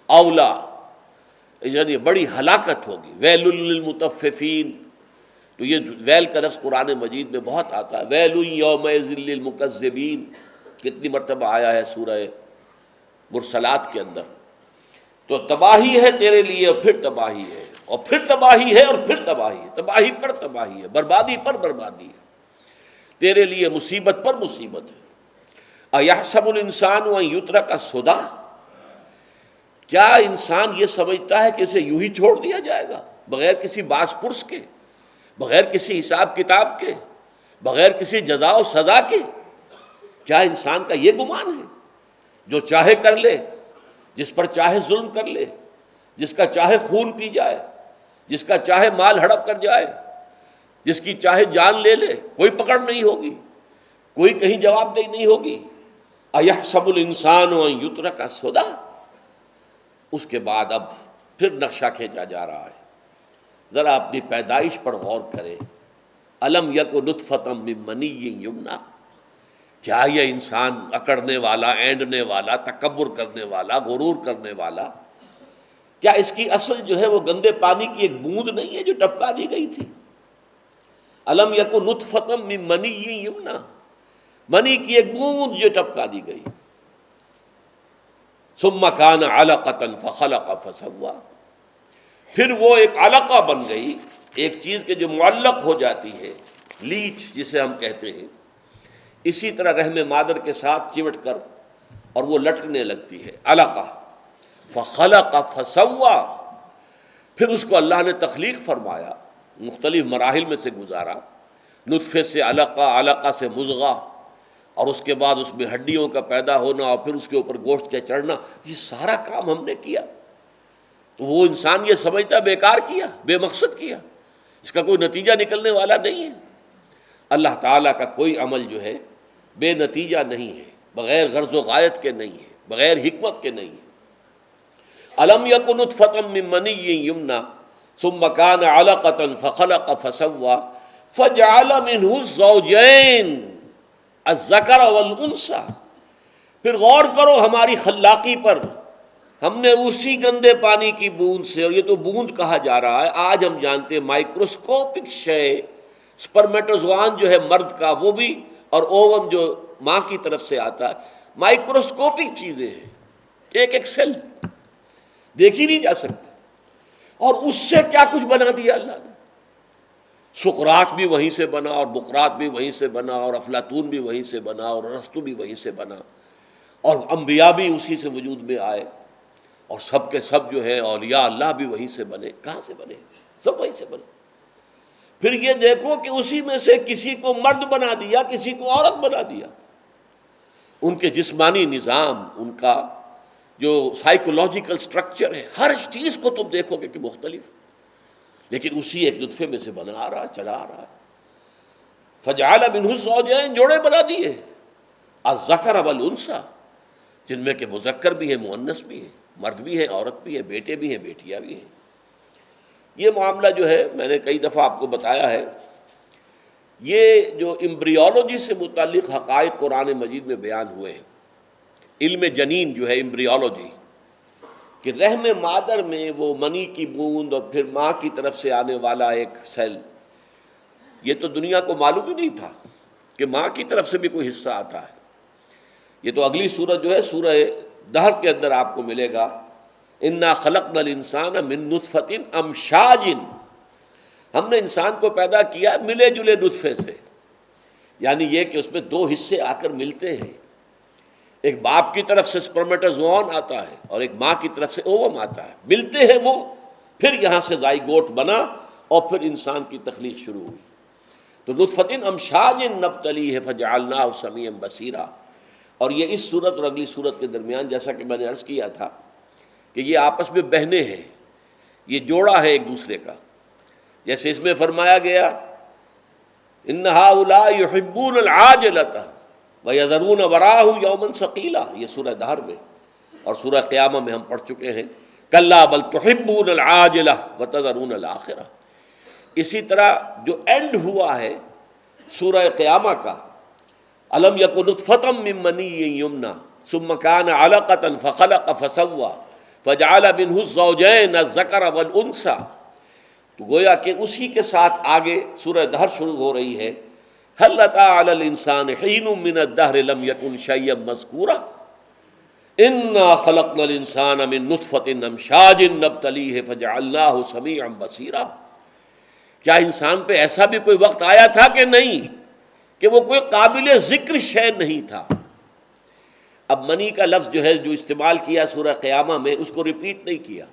اولا، یعنی بڑی ہلاکت ہوگی، ویل للمطففین۔ تو یہ ویل کا لفظ قرآن مجید میں بہت آتا ہے، ویل یومئذ للمکذبین، کتنی مرتبہ آیا ہے سورہ مرسلات کے اندر۔ تو تباہی ہے تیرے لیے، اور پھر تباہی ہے، اور پھر تباہی ہے، اور پھر تباہی ہے، تباہی پر تباہی ہے، بربادی پر بربادی ہے، تیرے لیے مصیبت پر مصیبت ہے۔ اَیَحْسَبُ الْإِنسَانُ أَن يُتْرَكَ سُدًى، کیا انسان یہ سمجھتا ہے کہ اسے یوں ہی چھوڑ دیا جائے گا، بغیر کسی باس پرس کے، بغیر کسی حساب کتاب کے، بغیر کسی جزا و سزا کے؟ کیا انسان کا یہ گمان ہے؟ جو چاہے کر لے، جس پر چاہے ظلم کر لے، جس کا چاہے خون پی جائے، جس کا چاہے مال ہڑپ کر جائے، جس کی چاہے جان لے لے، کوئی پکڑ نہیں ہوگی، کوئی کہیں جواب دہی نہیں ہوگی۔ اَیَحْسَبُ الْإِنسَانُ أَن يُتْرَكَ سُدًى، اس کے بعد اب پھر نقشہ کھینچا جا رہا ہے۔ ذرا اپنی پیدائش پر غور کرے۔ الم یک نطفۃ من منی یمنیٰ، کیا یہ انسان اکڑنے والا، اینڈنے والا، تکبر کرنے والا، غرور کرنے والا، کیا اس کی اصل جو ہے وہ گندے پانی کی ایک بوند نہیں ہے جو ٹپکا دی گئی تھی؟ الم یک نطفۃ من منی یمنیٰ، منی کی ایک بوند جو ٹپکا دی گئی۔ ثم کان علقۃ فخلق فسویٰ، پھر وہ ایک علقہ بن گئی، ایک چیز کے جو معلق ہو جاتی ہے، لیچ جسے ہم کہتے ہیں، اسی طرح رحم مادر کے ساتھ چمٹ کر اور وہ لٹکنے لگتی ہے، علقہ۔ فخلق فسویٰ، پھر اس کو اللہ نے تخلیق فرمایا، مختلف مراحل میں سے گزارا، نطفے سے علقہ، علقہ سے مضغہ، اور اس کے بعد اس میں ہڈیوں کا پیدا ہونا، اور پھر اس کے اوپر گوشت کا چڑھنا، یہ سارا کام ہم نے کیا۔ تو وہ انسان یہ سمجھتا بیکار کیا، بے مقصد کیا، اس کا کوئی نتیجہ نکلنے والا نہیں ہے۔ اللہ تعالیٰ کا کوئی عمل جو ہے بے نتیجہ نہیں ہے، بغیر غرض و غایت کے نہیں ہے، بغیر حکمت کے نہیں ہے۔ الم یک نطفۃ من منی یمنیٰ ثم کان علقۃ فخلق فسویٰ فجعل منہ الزوجین الذکر والانثیٰ، پھر غور کرو ہماری خلاقی پر، ہم نے اسی گندے پانی کی بوند سے، اور یہ تو بوند کہا جا رہا ہے، آج ہم جانتے ہیں مائکروسکوپک شے، سپرمیٹوزوان جو ہے مرد کا وہ بھی، اور اوون جو ماں کی طرف سے آتا ہے، مائکروسکوپک چیزیں ہیں، ایک ایک سیل دیکھی نہیں جا سکتی، اور اس سے کیا کچھ بنا دیا اللہ نے۔ سقراط بھی وہیں سے بنا، اور بقراط بھی وہیں سے بنا، اور افلاطون بھی وہیں سے بنا، اور ارسطو بھی وہیں سے بنا، اور انبیاء بھی اسی سے وجود میں آئے، اور سب کے سب جو ہے اولیاء اللہ بھی وہیں سے بنے۔ کہاں سے بنے؟ سب وہیں سے بنے۔ پھر یہ دیکھو کہ اسی میں سے کسی کو مرد بنا دیا، کسی کو عورت بنا دیا۔ ان کے جسمانی نظام، ان کا جو سائیکولوجیکل سٹرکچر ہے، ہر چیز کو تم دیکھو گے کہ مختلف، لیکن اسی ایک نطفے میں سے بنا آ رہا، چلا آ رہا ہے۔ فجعل منہ الزوجین، جوڑے بنا دیے، الذکر والانثیٰ، جن میں کہ مذکر بھی ہے، مؤنث بھی ہے، مرد بھی ہیں، عورت بھی ہیں، بیٹے بھی ہیں، بیٹیاں بھی ہیں۔ یہ معاملہ جو ہے میں نے کئی دفعہ آپ کو بتایا ہے، یہ جو امبریولوجی سے متعلق حقائق قرآن مجید میں بیان ہوئے ہیں، علم جنین جو ہے امبریولوجی، کہ رحم مادر میں وہ منی کی بوند اور پھر ماں کی طرف سے آنے والا ایک سیل، یہ تو دنیا کو معلوم ہی نہیں تھا کہ ماں کی طرف سے بھی کوئی حصہ آتا ہے۔ یہ تو اگلی سورت جو ہے سورہ دہر کے اندر آپ کو ملے گا، انا خلقنا الانسان من نطفۃ امشاج، ہم نے انسان کو پیدا کیا ملے جلے نطفے سے، یعنی یہ کہ اس میں دو حصے آ کر ملتے ہیں، ایک باپ کی طرف سے سپرمیٹازوئون آتا ہے اور ایک ماں کی طرف سے اووم آتا ہے، ملتے ہیں وہ، پھر یہاں سے زائگوٹ بنا اور پھر انسان کی تخلیق شروع ہوئی۔ تو نطفۃ امشاج نبتلیہ فجعلناہ سمیعا بصیرا، اور یہ اس صورت اور اگلی صورت کے درمیان جیسا کہ میں نے عرض کیا تھا کہ یہ آپس میں بہنے ہیں، یہ جوڑا ہے ایک دوسرے کا، جیسے اس میں فرمایا گیا ان ہؤلاء یحبون العاجلۃ وَيَذَرُونَ وَرَاءَهُمْ يَوْمًا ثَقِيلًا، یہ سورہ دہر میں، اور سورہ قیامہ میں ہم پڑھ چکے ہیں کَلَّا بَلْ تُحِبُّونَ الْعَاجِلَةَ وَتَذَرُونَ الْآخِرَةَ۔ اسی طرح جو اینڈ ہوا ہے سورہ قیامہ کا، أَلَمْ يَكُن نُطْفَةً مِّن مَّنِيٍّ يُمْنَىٰ ثُمَّ كَانَ عَلَقَةً فَخَلَقَ فَسَوَّىٰ فَجَعَلَ مِنْهُ الزَّوْجَيْنِ الذَّكَرَ وَالْأُنثَىٰ، تو گویا کہ اسی کے ساتھ آگے سورہ دہر شروع ہو رہی ہے، هل أتى على الإنسان حين من الدهر لم يكن شيئا مذكورا إنا خلقنا الإنسان من نطفة أمشاج نبتليه فجعلناه سميعا بصيرا۔ کیا انسان پہ ایسا بھی کوئی وقت آیا تھا کہ نہیں، کہ وہ کوئی قابل ذکر شے نہیں تھا؟ اب منی کا لفظ جو ہے جو استعمال کیا سورہ قیامہ میں، اس کو ریپیٹ نہیں کیا،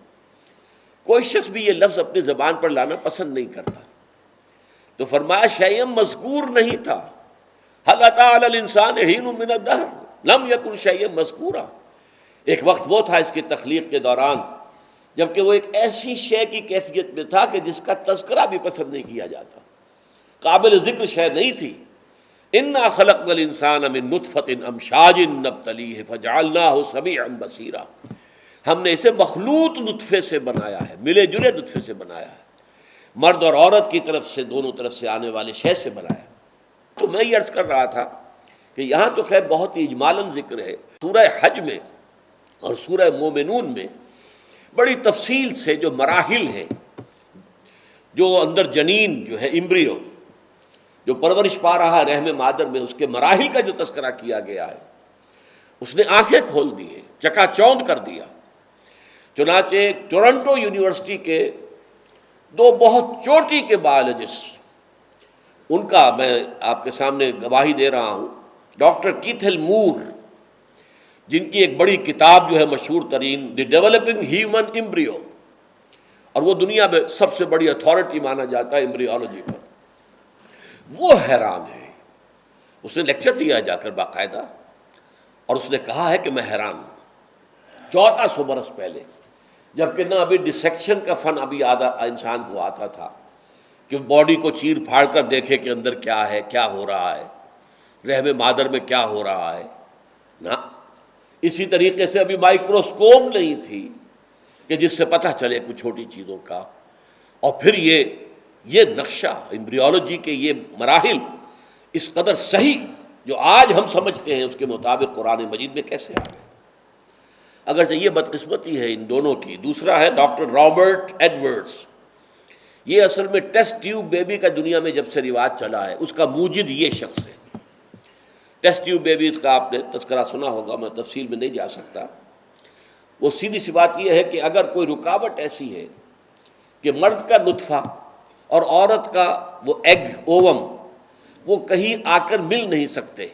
کوئی شخص بھی یہ لفظ اپنی زبان پر لانا پسند نہیں کرتا، تو فرمایا شیئا مذکور نہیں تھا، هل أتى على الإنسان حين من الدهر لم يكن شيئا مذکورا۔ ایک وقت وہ تھا اس کی تخلیق کے دوران جبکہ وہ ایک ایسی شے کی کیفیت میں تھا کہ جس کا تذکرہ بھی پسند نہیں کیا جاتا، قابل ذکر شے نہیں تھی۔ انا خلقنا الانسان من نطفة امشاج نبتلیہ فجعلناہ سمیعا بصیرا، ہم نے اسے مخلوط نطفے سے بنایا ہے، ملے جلے نطفے سے بنایا ہے، مرد اور عورت کی طرف سے دونوں طرف سے آنے والے شے سے بنایا۔ تو میں یہ عرض کر رہا تھا کہ یہاں تو خیر بہت ہی اجمالاً ذکر ہے، سورہ حج میں اور سورہ مومنون میں بڑی تفصیل سے جو مراحل ہیں، جو اندر جنین جو ہے امبریو جو پرورش پا رہا ہے رحم مادر میں، اس کے مراحل کا جو تذکرہ کیا گیا ہے، اس نے آنکھیں کھول دی ہیں، چکا چوندھ کر دیا۔ چنانچہ ٹورنٹو یونیورسٹی کے دو بہت چوٹی کے بایولوجسٹ، ان کا میں آپ کے سامنے گواہی دے رہا ہوں، ڈاکٹر کیتھل مور، جن کی ایک بڑی کتاب جو ہے مشہور ترین دی ڈیولپنگ ہیومن امبریو، اور وہ دنیا میں سب سے بڑی اتھارٹی مانا جاتا ہے امبریولوجی پر، وہ حیران ہے۔ اس نے لیکچر دیا جا کر باقاعدہ، اور اس نے کہا ہے کہ میں حیران ہوں، 1400 برس پہلے، جبکہ نہ ابھی ڈسیکشن کا فن ابھی آدھا انسان کو آتا تھا کہ باڈی کو چیر پھاڑ کر دیکھے کہ اندر کیا ہے، کیا ہو رہا ہے، رحم مادر میں کیا ہو رہا ہے، نہ اسی طریقے سے ابھی مائکروسکوپ نہیں تھی کہ جس سے پتہ چلے کچھ چھوٹی چیزوں کا، اور پھر یہ نقشہ امبریولوجی کے یہ مراحل اس قدر صحیح جو آج ہم سمجھتے ہیں اس کے مطابق قرآن مجید میں کیسے آ گئے۔ اگرچہ یہ بدقسمتی ہے ان دونوں کی۔ دوسرا ہے ڈاکٹر رابرٹ ایڈورڈز، یہ اصل میں ٹیسٹ ٹیوب بیبی کا دنیا میں جب سے رواج چلا ہے، اس کا موجد یہ شخص ہے۔ ٹیسٹ ٹیوب بیبیز کا آپ نے تذکرہ سنا ہوگا، میں تفصیل میں نہیں جا سکتا۔ وہ سیدھی سی بات یہ ہے کہ اگر کوئی رکاوٹ ایسی ہے کہ مرد کا نطفہ اور عورت کا وہ ایگ اووم وہ کہیں آ کر مل نہیں سکتے،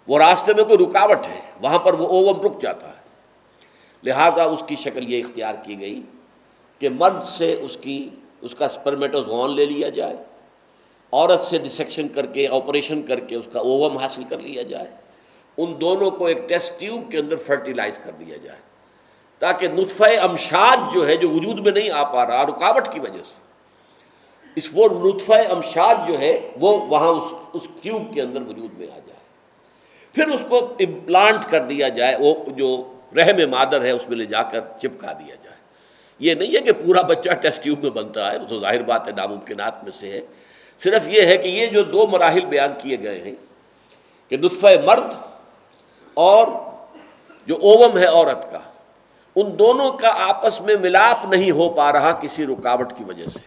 وہ راستے میں کوئی رکاوٹ ہے، وہاں پر وہ اووم رک جاتا ہے، لہٰذا اس کی شکل یہ اختیار کی گئی کہ مرد سے اس کا سپرمیٹوزوون لے لیا جائے، عورت سے ڈسیکشن کر کے آپریشن کر کے اس کا اووم حاصل کر لیا جائے، ان دونوں کو ایک ٹیسٹ ٹیوب کے اندر فرٹیلائز کر دیا جائے، تاکہ نطفہ امشاج جو ہے جو وجود میں نہیں آ پا رہا رکاوٹ کی وجہ سے، وہ نطفہ امشاج جو ہے وہ وہاں اس ٹیوب کے اندر وجود میں آ جائے، پھر اس کو امپلانٹ کر دیا جائے، وہ جو رحم مادر ہے اس میں لے جا کر چپکا دیا جائے۔ یہ نہیں ہے کہ پورا بچہ ٹیسٹ ٹیوب میں بنتا ہے، وہ تو ظاہر بات ہے ناممکنات میں سے ہے۔ صرف یہ ہے کہ یہ جو دو مراحل بیان کیے گئے ہیں کہ نطفہ مرد اور جو اوم ہے عورت کا، ان دونوں کا آپس میں ملاپ نہیں ہو پا رہا کسی رکاوٹ کی وجہ سے،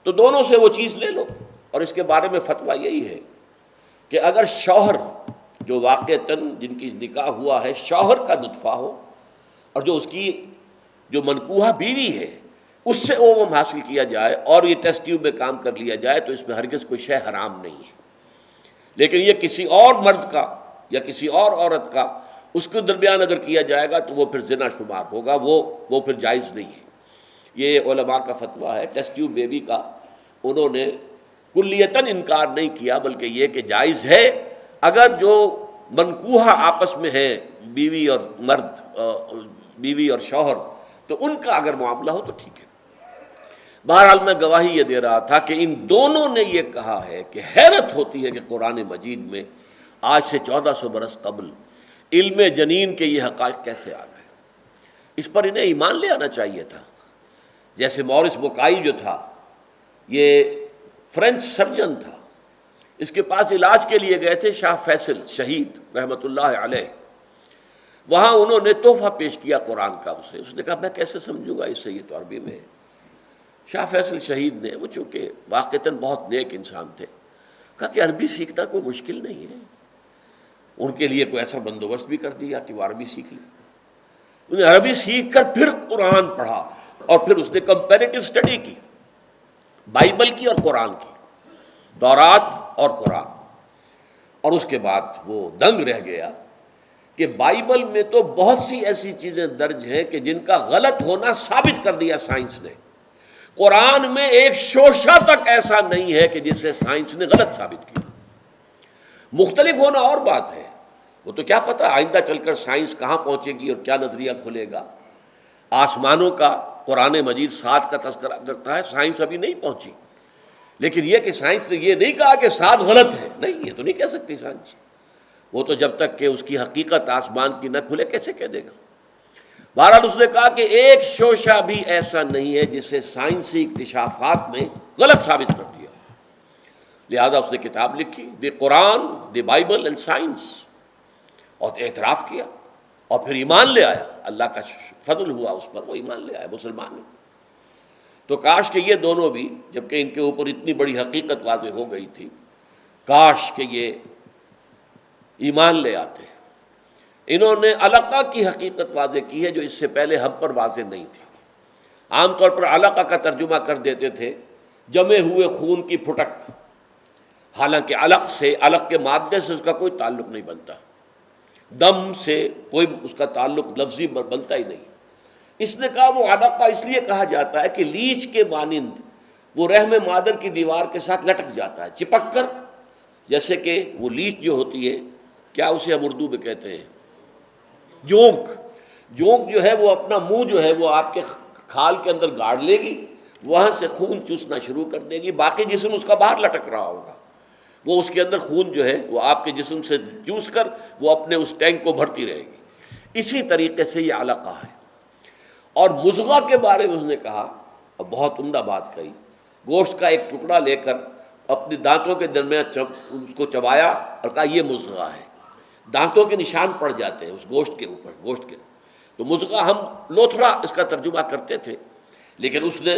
تو دونوں سے وہ چیز لے لو۔ اور اس کے بارے میں فتویٰ یہی ہے کہ اگر شوہر جو واقعتاً جن کی نکاح ہوا ہے شوہر کا نطفہ ہو، اور جو اس کی جو منکوحہ بیوی ہے اس سے اوم حاصل کیا جائے اور یہ ٹیسٹ ٹیوب میں کام کر لیا جائے، تو اس میں ہرگز کوئی شے حرام نہیں ہے۔ لیکن یہ کسی اور مرد کا یا کسی اور عورت کا اس کے درمیان اگر کیا جائے گا تو وہ پھر زنا شمار ہوگا، وہ پھر جائز نہیں ہے۔ یہ علماء کا فتویٰ ہے۔ ٹیسٹ ٹیوب بیبی کا انہوں نے کلیتاً انکار نہیں کیا، بلکہ یہ کہ جائز ہے اگر جو منکوحہ آپس میں ہے بیوی اور مرد، بیوی اور شوہر، تو ان کا اگر معاملہ ہو تو ٹھیک ہے۔ بہرحال میں گواہی یہ دے رہا تھا کہ ان دونوں نے یہ کہا ہے کہ حیرت ہوتی ہے کہ قرآن مجید میں آج سے 1400 برس قبل علم جنین کے یہ حقائق کیسے آ گئے۔ اس پر انہیں ایمان لے آنا چاہیے تھا۔ جیسے مورس بوکائی جو تھا، یہ فرینچ سرجن تھا، اس کے پاس علاج کے لیے گئے تھے شاہ فیصل شہید رحمۃ اللہ علیہ، وہاں انہوں نے تحفہ پیش کیا قرآن کا اسے، اس نے کہا میں کیسے سمجھوں گا اس سے، یہ تو عربی میں ہے۔ شاہ فیصل شہید نے، وہ چونکہ واقعتاً بہت نیک انسان تھے، کہا کہ عربی سیکھنا کوئی مشکل نہیں ہے۔ ان کے لیے کوئی ایسا بندوبست بھی کر دیا کہ وہ عربی سیکھ لیں۔ انہیں عربی سیکھ کر پھر قرآن پڑھا، اور پھر اس نے کمپیریٹو اسٹڈی کی، بائبل کی اور قرآن کی، تورات اور قرآن، اور اس کے بعد وہ دنگ رہ گیا کہ بائبل میں تو بہت سی ایسی چیزیں درج ہیں کہ جن کا غلط ہونا ثابت کر دیا سائنس نے، قرآن میں ایک شوشہ تک ایسا نہیں ہے کہ جسے سائنس نے غلط ثابت کیا۔ مختلف ہونا اور بات ہے، وہ تو کیا پتہ آئندہ چل کر سائنس کہاں پہنچے گی اور کیا نظریہ کھلے گا۔ آسمانوں کا قرآن مجید 7 کا تذکرہ کرتا ہے، سائنس ابھی نہیں پہنچی، لیکن یہ کہ سائنس نے یہ نہیں کہا کہ 7 غلط ہے، نہیں، یہ تو نہیں کہہ سکتی سائنس۔ وہ تو جب تک کہ اس کی حقیقت آسمان کی نہ کھلے کیسے کہہ دے گا۔ بہرحال اس نے کہا کہ ایک شوشہ بھی ایسا نہیں ہے جسے سائنسی اکتشافات نے غلط ثابت کر دیا، لہذا اس نے کتاب لکھی، دی قرآن، دی بائبل اینڈ سائنس، اور اعتراف کیا اور پھر ایمان لے آیا۔ اللہ کا فضل ہوا اس پر، وہ ایمان لے آیا، مسلمان ہے۔ تو کاش کہ یہ دونوں بھی، جبکہ ان کے اوپر اتنی بڑی حقیقت واضح ہو گئی تھی، کاش کہ یہ ایمان لے آتے۔ انہوں نے علقہ کی حقیقت واضح کی ہے جو اس سے پہلے ہم پر واضح نہیں تھی۔ عام طور پر علقہ کا ترجمہ کر دیتے تھے جمے ہوئے خون کی پھٹک، حالانکہ علق سے، علق کے مادے سے اس کا کوئی تعلق نہیں بنتا، دم سے کوئی اس کا تعلق لفظی بنتا ہی نہیں۔ اس نے کہا وہ علقہ اس لیے کہا جاتا ہے کہ لیچ کے مانند وہ رحم مادر کی دیوار کے ساتھ لٹک جاتا ہے، چپک کر، جیسے کہ وہ لیچ جو ہوتی ہے، کیا اسے ہم اردو میں کہتے ہیں، جونک جو ہے وہ اپنا منہ جو ہے وہ آپ کے کھال کے اندر گاڑ لے گی، وہاں سے خون چوسنا شروع کر دے گی، باقی جسم اس کا باہر لٹک رہا ہوگا، وہ اس کے اندر خون جو ہے وہ آپ کے جسم سے چوس کر وہ اپنے اس ٹینک کو بھرتی رہے گی۔ اسی طریقے سے یہ علقہ ہے۔ اور مضغہ کے بارے میں اس نے کہا، اور بہت عمدہ بات کہی، گوشت کا ایک ٹکڑا لے کر اپنے دانتوں کے درمیان اس کو چبایا اور کہا یہ مضغہ ہے۔ دانتوں کے نشان پڑ جاتے ہیں اس گوشت کے اوپر، گوشت کے، تو مضغہ ہم لوتھڑا اس کا ترجمہ کرتے تھے، لیکن اس نے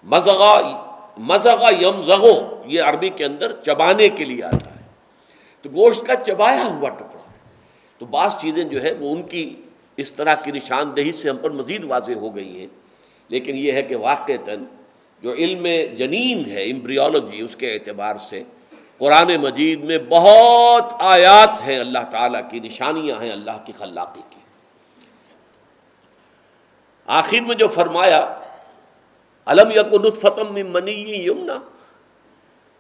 مضغہ یمضغو، یہ عربی کے اندر چبانے کے لیے آتا ہے، تو گوشت کا چبایا ہوا ٹکڑا۔ تو بعض چیزیں جو ہے وہ ان کی اس طرح کی نشاندہی سے ہم پر مزید واضح ہو گئی ہیں، لیکن یہ ہے کہ واقعتاً جو علم جنین ہے، ایمبریولوجی، اس کے اعتبار سے قرآن مجید میں بہت آیات ہیں اللہ تعالیٰ کی، نشانیاں ہیں اللہ کی خلاقی کی۔ آخر میں جو فرمایا الم یکن نطفۃ من منی یمنی،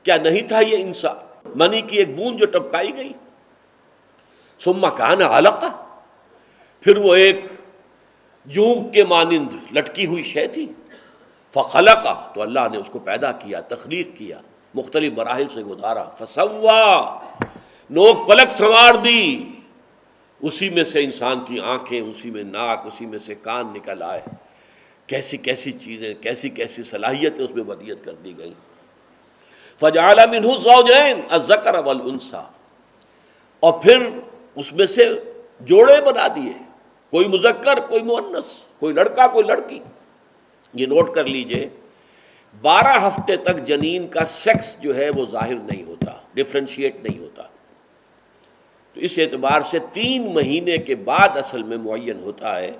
کیا نہیں تھا یہ انسان منی کی ایک بوند جو ٹپکائی گئی، ثم کان علقہ، پھر وہ ایک جونک کے مانند لٹکی ہوئی شے تھی، فخلقہ، تو اللہ نے اس کو پیدا کیا، تخلیق کیا، مختلف مراحل سے گزارا، فسوا، نوک پلک سنوار دی، اسی میں سے انسان کی آنکھیں، اسی میں ناک، اسی میں سے کان نکل آئے، کیسی کیسی چیزیں، کیسی کیسی صلاحیتیں اس میں ودیت کر دی گئی. فجعل منہ الزوجین الذکر والانثی، اور پھر اس میں سے جوڑے بنا دیے، کوئی مذکر کوئی مؤنث، کوئی لڑکا کوئی لڑکی. یہ نوٹ کر لیجئے 12 ہفتے تک جنین کا سیکس جو ہے وہ ظاہر نہیں ہوتا، ڈفرینشیٹ نہیں ہوتا. تو اس اعتبار سے 3 مہینے کے بعد اصل میں معین ہوتا ہے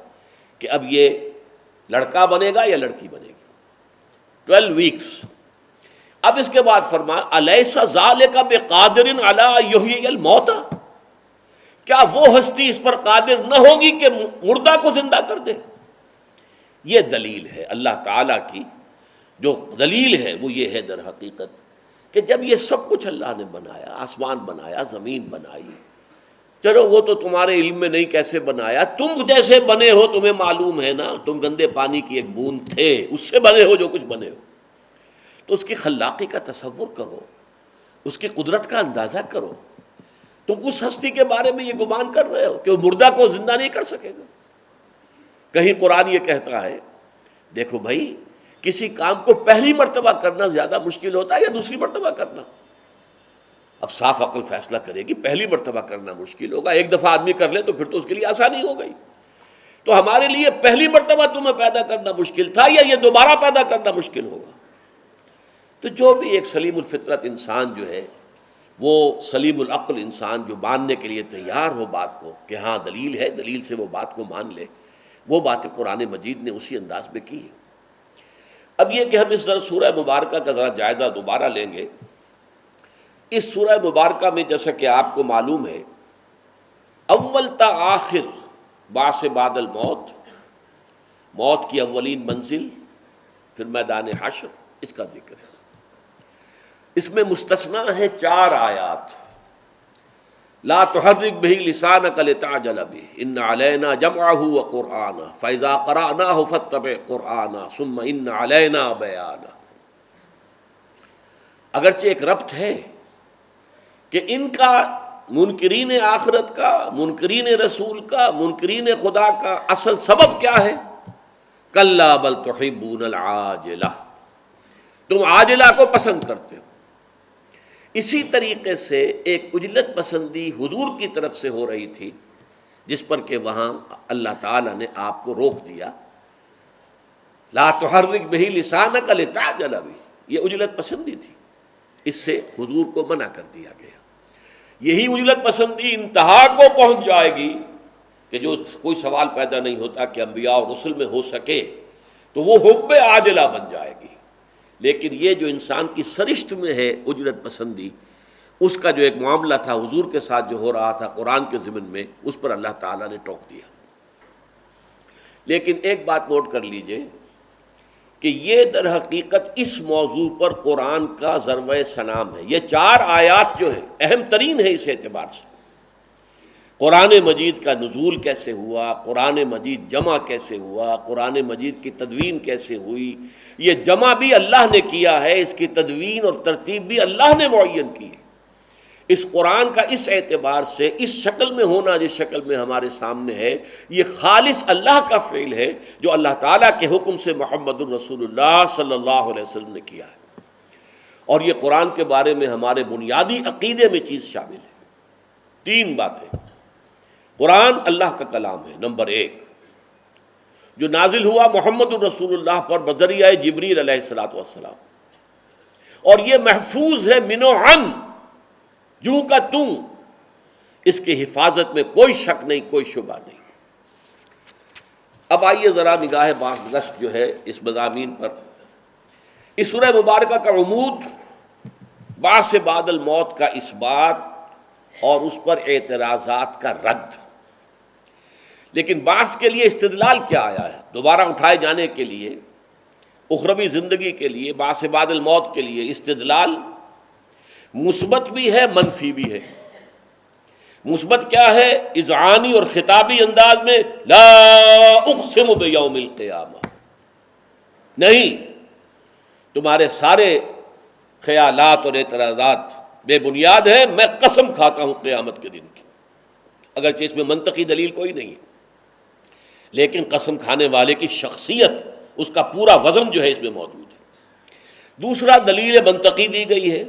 کہ اب یہ لڑکا بنے گا یا لڑکی بنے گی. 12 ویکس. اب اس کے بعد فرمایا الیس ذالک بقادر علی ان یحیی الموتى، کیا وہ ہستی اس پر قادر نہ ہوگی کہ مردہ کو زندہ کر دے. یہ دلیل ہے اللہ تعالیٰ کی، جو دلیل ہے وہ یہ ہے در حقیقت کہ جب یہ سب کچھ اللہ نے بنایا، آسمان بنایا، زمین بنائی، چلو وہ تو تمہارے علم میں نہیں کیسے بنایا، تم جیسے بنے ہو تمہیں معلوم ہے نا، تم گندے پانی کی ایک بوند تھے، اس سے بنے ہو جو کچھ بنے ہو. تو اس کی خلاقی کا تصور کرو، اس کی قدرت کا اندازہ کرو. تم اس ہستی کے بارے میں یہ گمان کر رہے ہو کہ وہ مردہ کو زندہ نہیں کر سکے گا. کہیں قرآن یہ کہتا ہے دیکھو بھائی، کسی کام کو پہلی مرتبہ کرنا زیادہ مشکل ہوتا ہے یا دوسری مرتبہ کرنا؟ اب صاف عقل فیصلہ کرے گی پہلی مرتبہ کرنا مشکل ہوگا. ایک دفعہ آدمی کر لے تو پھر تو اس کے لیے آسانی ہو گئی. تو ہمارے لیے پہلی مرتبہ تمہیں پیدا کرنا مشکل تھا یا یہ دوبارہ پیدا کرنا مشکل ہوگا؟ تو جو بھی ایک سلیم الفطرت انسان جو ہے، وہ سلیم العقل انسان جو ماننے کے لیے تیار ہو بات کو کہ ہاں دلیل ہے، دلیل سے وہ بات کو مان لے، وہ باتیں قرآن مجید نے اسی انداز میں کی ہے. اب یہ کہ ہم اس طرح سورہ مبارکہ کا ذرا جائزہ دوبارہ لیں گے. اس سورہ مبارکہ میں جیسا کہ آپ کو معلوم ہے اول تا آخر بعث بعد الموت، موت کی اولین منزل، پھر میدان حشر، اس کا ذکر ہے. اس میں مستثنا ہے 4 آیات. لا تحرک بہ لسانک لتعجل بہ ان علینا جمعہ وقرآنہ فاذا قرأناہ فاتبع قرآنہ ثم ان علینا بیانہ. اگرچہ ایک ربط ہے کہ ان کا منکرین آخرت کا، منکرین رسول کا، منکرین خدا کا اصل سبب کیا ہے؟ کلا بل تحبون العاجلہ، تم عاجلہ کو پسند کرتے ہو. اسی طریقے سے ایک عجلت پسندی حضور کی طرف سے ہو رہی تھی جس پر کہ وہاں اللہ تعالیٰ نے آپ کو روک دیا. لا تحرک بہ لسانک لتعجل بہ، یہ عجلت پسندی تھی، اس سے حضور کو منع کر دیا گیا. یہی عجلت پسندی انتہا کو پہنچ جائے گی کہ جو کوئی سوال پیدا نہیں ہوتا کہ انبیاء اور رسل میں ہو سکے تو وہ حب عاجلہ بن جائے گی. لیکن یہ جو انسان کی سرشت میں ہے اجرت پسندی، اس کا جو ایک معاملہ تھا حضور کے ساتھ جو ہو رہا تھا قرآن کے ضمن میں، اس پر اللہ تعالیٰ نے ٹوک دیا. لیکن ایک بات نوٹ کر لیجئے کہ یہ در حقیقت اس موضوع پر قرآن کا ضرب سنام ہے. یہ 4 آیات جو ہیں اہم ترین ہے اس اعتبار سے. قرآن مجید کا نزول کیسے ہوا، قرآن مجید جمع کیسے ہوا، قرآن مجید کی تدوین کیسے ہوئی، یہ جمع بھی اللہ نے کیا ہے، اس کی تدوین اور ترتیب بھی اللہ نے معین کی ہے. اس قرآن کا اس اعتبار سے اس شکل میں ہونا جس شکل میں ہمارے سامنے ہے، یہ خالص اللہ کا فعل ہے جو اللہ تعالیٰ کے حکم سے محمد الرسول اللہ صلی اللہ علیہ وسلم نے کیا ہے. اور یہ قرآن کے بارے میں ہمارے بنیادی عقیدے میں چیز شامل ہے. 3 باتیں. قرآن اللہ کا کلام ہے، نمبر 1، جو نازل ہوا محمد الرسول اللہ پر بذریعہ جبریل علیہ الصلوۃ والسلام، اور یہ محفوظ ہے من و عن، یوں کا توں، اس کی حفاظت میں کوئی شک نہیں، کوئی شبہ نہیں. اب آئیے ذرا نگاہ بازگشت جو ہے اس مضامین پر. اس سورہ مبارکہ کا عمود بعث بعد الموت کا اثبات اور اس پر اعتراضات کا رد. لیکن بعث کے لیے استدلال کیا آیا ہے؟ دوبارہ اٹھائے جانے کے لیے، اخروی زندگی کے لیے، بعث بعد الموت کے لیے استدلال مثبت بھی ہے، منفی بھی ہے. مثبت کیا ہے؟ اذعانی اور خطابی انداز میں لا اقسم بیوم القیامہ، نہیں، تمہارے سارے خیالات اور اعتراضات بے بنیاد ہیں، میں قسم کھاتا ہوں قیامت کے دن کی. اگرچہ اس میں منطقی دلیل کوئی نہیں ہے، لیکن قسم کھانے والے کی شخصیت، اس کا پورا وزن جو ہے اس میں موجود ہے۔ دوسرا دلیل منطقی دی گئی ہے،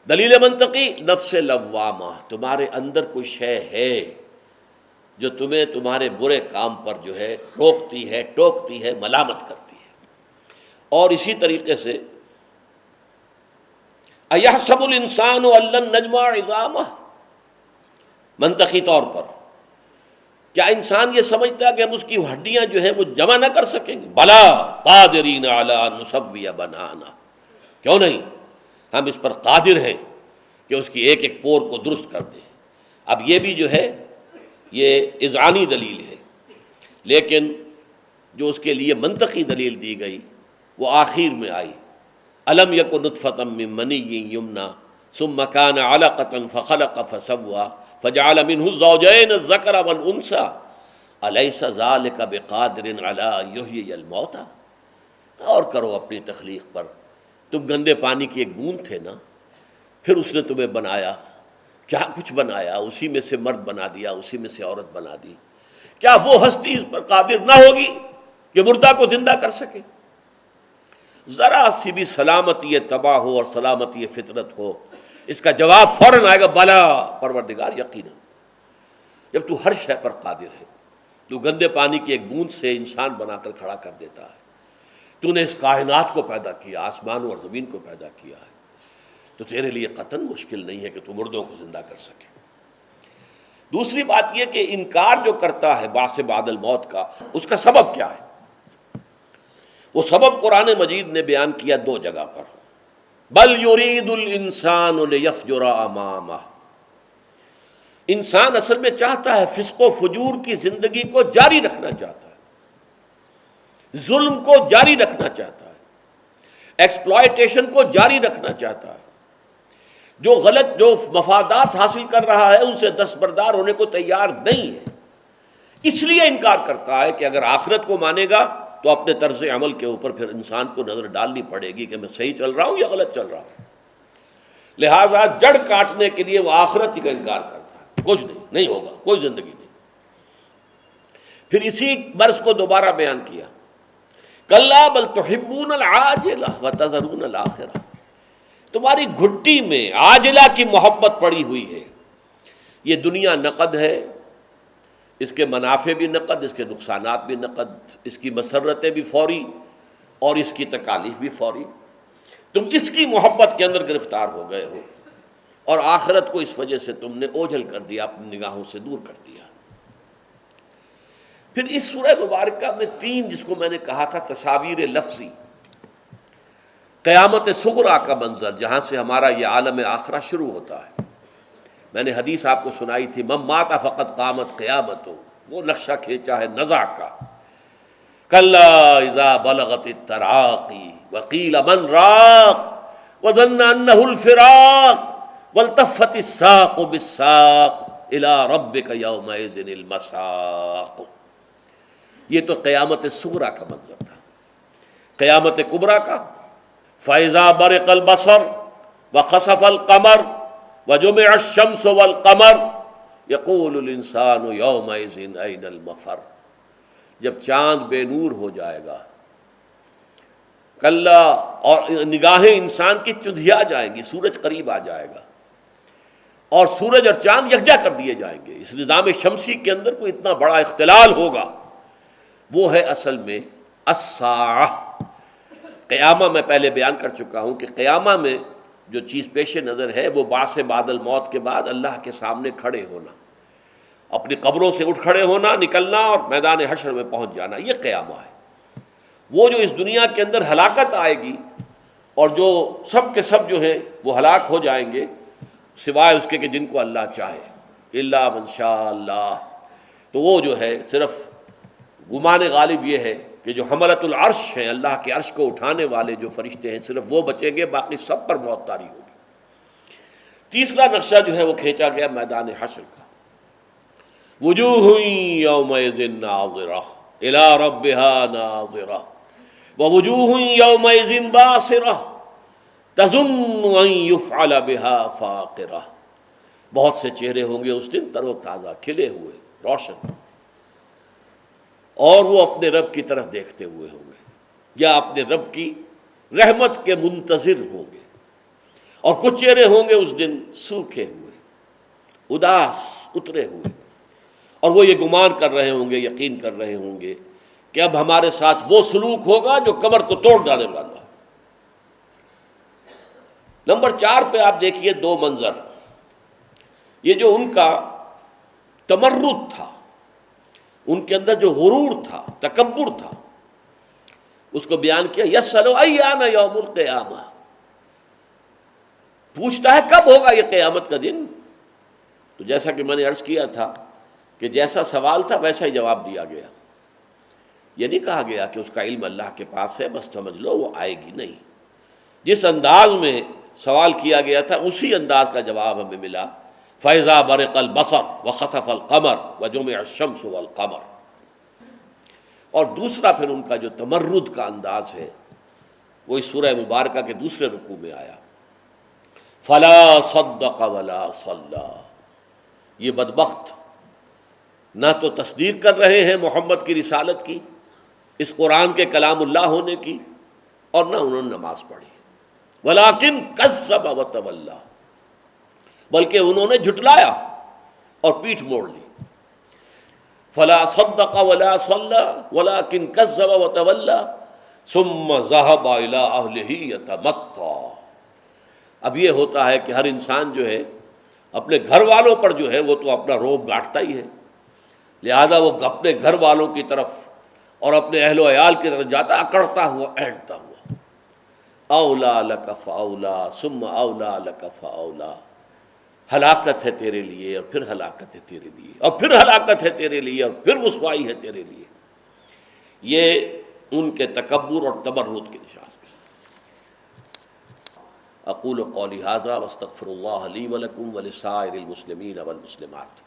دلیل منطقی نفس لوامہ، تمہارے اندر کوئی شے ہے جو تمہیں تمہارے برے کام پر جو ہے روکتی ہے، ٹوکتی ہے، ملامت کرتی ہے۔ اور اسی طریقے سے اَيَحْسَبُ الْإِنسَانُ أَن لَّن نَّجْمَعَ عِظَامَهُ، منطقی طور پر کیا انسان یہ سمجھتا ہے کہ ہم اس کی ہڈیاں جو ہیں وہ جمع نہ کر سکیں گے؟ بلا قادرین علی ان نسوی بنانا، کیوں نہیں، ہم اس پر قادر ہیں کہ اس کی ایک ایک پور کو درست کر دیں۔ اب یہ بھی جو ہے یہ اذعانی دلیل ہے، لیکن جو اس کے لیے منطقی دلیل دی گئی وہ آخر میں آئی، الم یک نطفۃ من منی یمنی ثم کان علقۃ فخلق فسوی فجعل منہ الزوجین الذکر والانثی الیس ذلک بقادر علی ان یحیی الموتى۔ غور کرو اپنی تخلیق پر، تم گندے پانی کی ایک بوند تھے نا، پھر اس نے تمہیں بنایا، کیا کچھ بنایا، اسی میں سے مرد بنا دیا، اسی میں سے عورت بنا دی، کیا وہ ہستی اس پر قادر نہ ہوگی کہ مردہ کو زندہ کر سکے؟ ذرا سی بھی سلامتی طبع ہو اور سلامتی فطرت ہو، اس کا جواب فوراً آئے گا، بلا پروردگار یقیناً، جب تو ہر شے پر قادر ہے، تو گندے پانی کی ایک بوند سے انسان بنا کر کھڑا کر دیتا ہے، تو نے اس کائنات کو پیدا کیا، آسمانوں اور زمین کو پیدا کیا ہے، تو تیرے لیے قطعاً مشکل نہیں ہے کہ تو مردوں کو زندہ کر سکے۔ دوسری بات یہ کہ انکار جو کرتا ہے بعث بعد الموت کا، اس کا سبب کیا ہے؟ وہ سبب قرآن مجید نے بیان کیا دو جگہ پر، بل یرید الانسان لیفجر امامہ، انسان اصل میں چاہتا ہے، فسق و فجور کی زندگی کو جاری رکھنا چاہتا ہے، ظلم کو جاری رکھنا چاہتا ہے، ایکسپلائٹیشن کو جاری رکھنا چاہتا ہے، جو غلط جو مفادات حاصل کر رہا ہے ان سے دستبردار ہونے کو تیار نہیں ہے، اس لیے انکار کرتا ہے کہ اگر آخرت کو مانے گا تو اپنے طرز عمل کے اوپر پھر انسان کو نظر ڈالنی پڑے گی کہ میں صحیح چل رہا ہوں یا غلط چل رہا ہوں، لہذا جڑ کاٹنے کے لیے وہ آخرت ہی کا انکار کرتا ہے، کچھ نہیں ہوگا، کوئی زندگی نہیں۔ پھر اسی برس کو دوبارہ بیان کیا، کلا بل تحبون العاجلہ وتذرون الآخرہ، تمہاری گھٹی میں عاجلہ کی محبت پڑی ہوئی ہے، یہ دنیا نقد ہے، اس کے منافع بھی نقد، اس کے نقصانات بھی نقد، اس کی مسرتیں بھی فوری اور اس کی تکالیف بھی فوری، تم اس کی محبت کے اندر گرفتار ہو گئے ہو، اور آخرت کو اس وجہ سے تم نے اوجھل کر دیا، اپنی نگاہوں سے دور کر دیا۔ پھر اس سورہ مبارکہ میں تین، جس کو میں نے کہا تھا تصاویر لفظی، قیامت صغریٰ کا منظر، جہاں سے ہمارا یہ عالم آخرہ شروع ہوتا ہے، میں نے حدیث آپ کو سنائی تھی، من مات فقط قامت قیامتو، وہ نقشہ کھینچا ہے نزع کا، کلا اذا بلغت التراقی وقیل من راق وظن انہ الفراق والتفت الساق بالساق الى ربک یومئذ المساق۔ یہ تو قیامت صغریٰ کا منظر تھا۔ قیامت کبریٰ کا، فَإِذَا بَرِقَ الْبَصَرُ وَخَسَفَ الْقَمَرُ وَجُمِعَ الشَّمْسُ وَالْقَمَرُ يَقُولُ الْإِنسَانُ يَوْمَئِذٍ أَيْنَ الْمَفَرُّ، جب چاند بے نور ہو جائے گا، کلا، اور نگاہیں انسان کی چندھیا جائیں گی، سورج قریب آ جائے گا، اور سورج اور چاند یکجا کر دیے جائیں گے، اس نظام شمسی کے اندر کوئی اتنا بڑا اختلال ہوگا، وہ ہے اصل میں الساعہ۔ قیامہ میں پہلے بیان کر چکا ہوں کہ قیامہ میں جو چیز پیش نظر ہے وہ بعث بعد الموت کے بعد اللہ کے سامنے کھڑے ہونا، اپنی قبروں سے اٹھ کھڑے ہونا، نکلنا اور میدان حشر میں پہنچ جانا، یہ قیامہ ہے۔ وہ جو اس دنیا کے اندر ہلاکت آئے گی اور جو سب کے سب جو ہیں وہ ہلاک ہو جائیں گے، سوائے اس کے کہ جن کو اللہ چاہے، الا من شاء اللہ، تو وہ جو ہے صرف گمان غالب یہ ہے کہ جو حملۃ العرش ہیں، اللہ کے عرش کو اٹھانے والے جو فرشتے ہیں، صرف وہ بچیں گے، باقی سب پر موت طاری ہوگی۔ تیسرا نقشہ جو ہے وہ کھینچا گیا میدان حشر کا، وجوہ یومئذ ناظرہ الی ربہا ناظرہ ووجوہ یومئذ باسرہ تظن ان یفعل بہا فاقرہ، بہت سے چہرے ہوں گے اس دن تر و تازہ، کھلے ہوئے، روشن، اور وہ اپنے رب کی طرف دیکھتے ہوئے ہوں گے، یا اپنے رب کی رحمت کے منتظر ہوں گے۔ اور کچھ چہرے ہوں گے اس دن سوکھے ہوئے، اداس، اترے ہوئے، اور وہ یہ گمان کر رہے ہوں گے، یقین کر رہے ہوں گے کہ اب ہمارے ساتھ وہ سلوک ہوگا جو کمر کو توڑ ڈالنے والا۔ نمبر 4 پہ آپ دیکھیے دو منظر، یہ جو ان کا تمرد تھا، ان کے اندر جو غرور تھا، تکبر تھا، اس کو بیان کیا، یسأل ایان یوم القیامہ، پوچھتا ہے کب ہوگا یہ قیامت کا دن۔ تو جیسا کہ میں نے عرض کیا تھا کہ جیسا سوال تھا ویسا ہی جواب دیا گیا، یہ نہیں کہا گیا کہ اس کا علم اللہ کے پاس ہے بس سمجھ لو وہ آئے گی، نہیں، جس انداز میں سوال کیا گیا تھا اسی انداز کا جواب ہمیں ملا، فَإِذَا بَرِقَ الْبَصَرُ وَخَسَفَ الْقَمَرُ وَجُمِعَ الشَّمْسُ وَالْقَمَرُ۔ اور دوسرا پھر ان کا جو تمرد کا انداز ہے وہ اس سورہ مبارکہ کے دوسرے رکوع میں آیا، فَلَا صَدَّقَ وَلَا صَلَّى۔ یہ بدبخت نہ تو تصدیق کر رہے ہیں محمد کی رسالت کی، اس قرآن کے کلام اللہ ہونے کی، اور نہ انہوں نے نماز پڑھی، وَلَٰكِن كَذَّبَ وَتَوَلَّىٰ، بلکہ انہوں نے جھٹلایا اور پیٹھ موڑ لی۔ فَلَا صَدَّقَ وَلَا صَلَّىٰ وَلَٰكِن كَذَّبَ وَتَوَلَّىٰ ثُمَّ ذَهَبَ إِلَىٰ أَهْلِهِ يَتَمَطَّىٰ۔ اب یہ ہوتا ہے کہ ہر انسان جو ہے اپنے گھر والوں پر جو ہے وہ تو اپنا روب گاٹتا ہی ہے، لہذا وہ اپنے گھر والوں کی طرف اور اپنے اہل و عیال کی طرف جاتا، اکڑتا ہوا، اینٹتا ہوا، اولا لک فاولا ثم اولا لک فاولا، ہلاکت ہے تیرے لیے اور پھر ہلاکت ہے تیرے لیے اور پھر ہلاکت ہے تیرے لیے اور پھر رسوائی ہے تیرے لیے۔ یہ ان کے تکبر اور تمرد کے نشان۔ اقول قولی ھذا واستغفر اللہ لی ولکم ولسائر المسلمین والمسلمات۔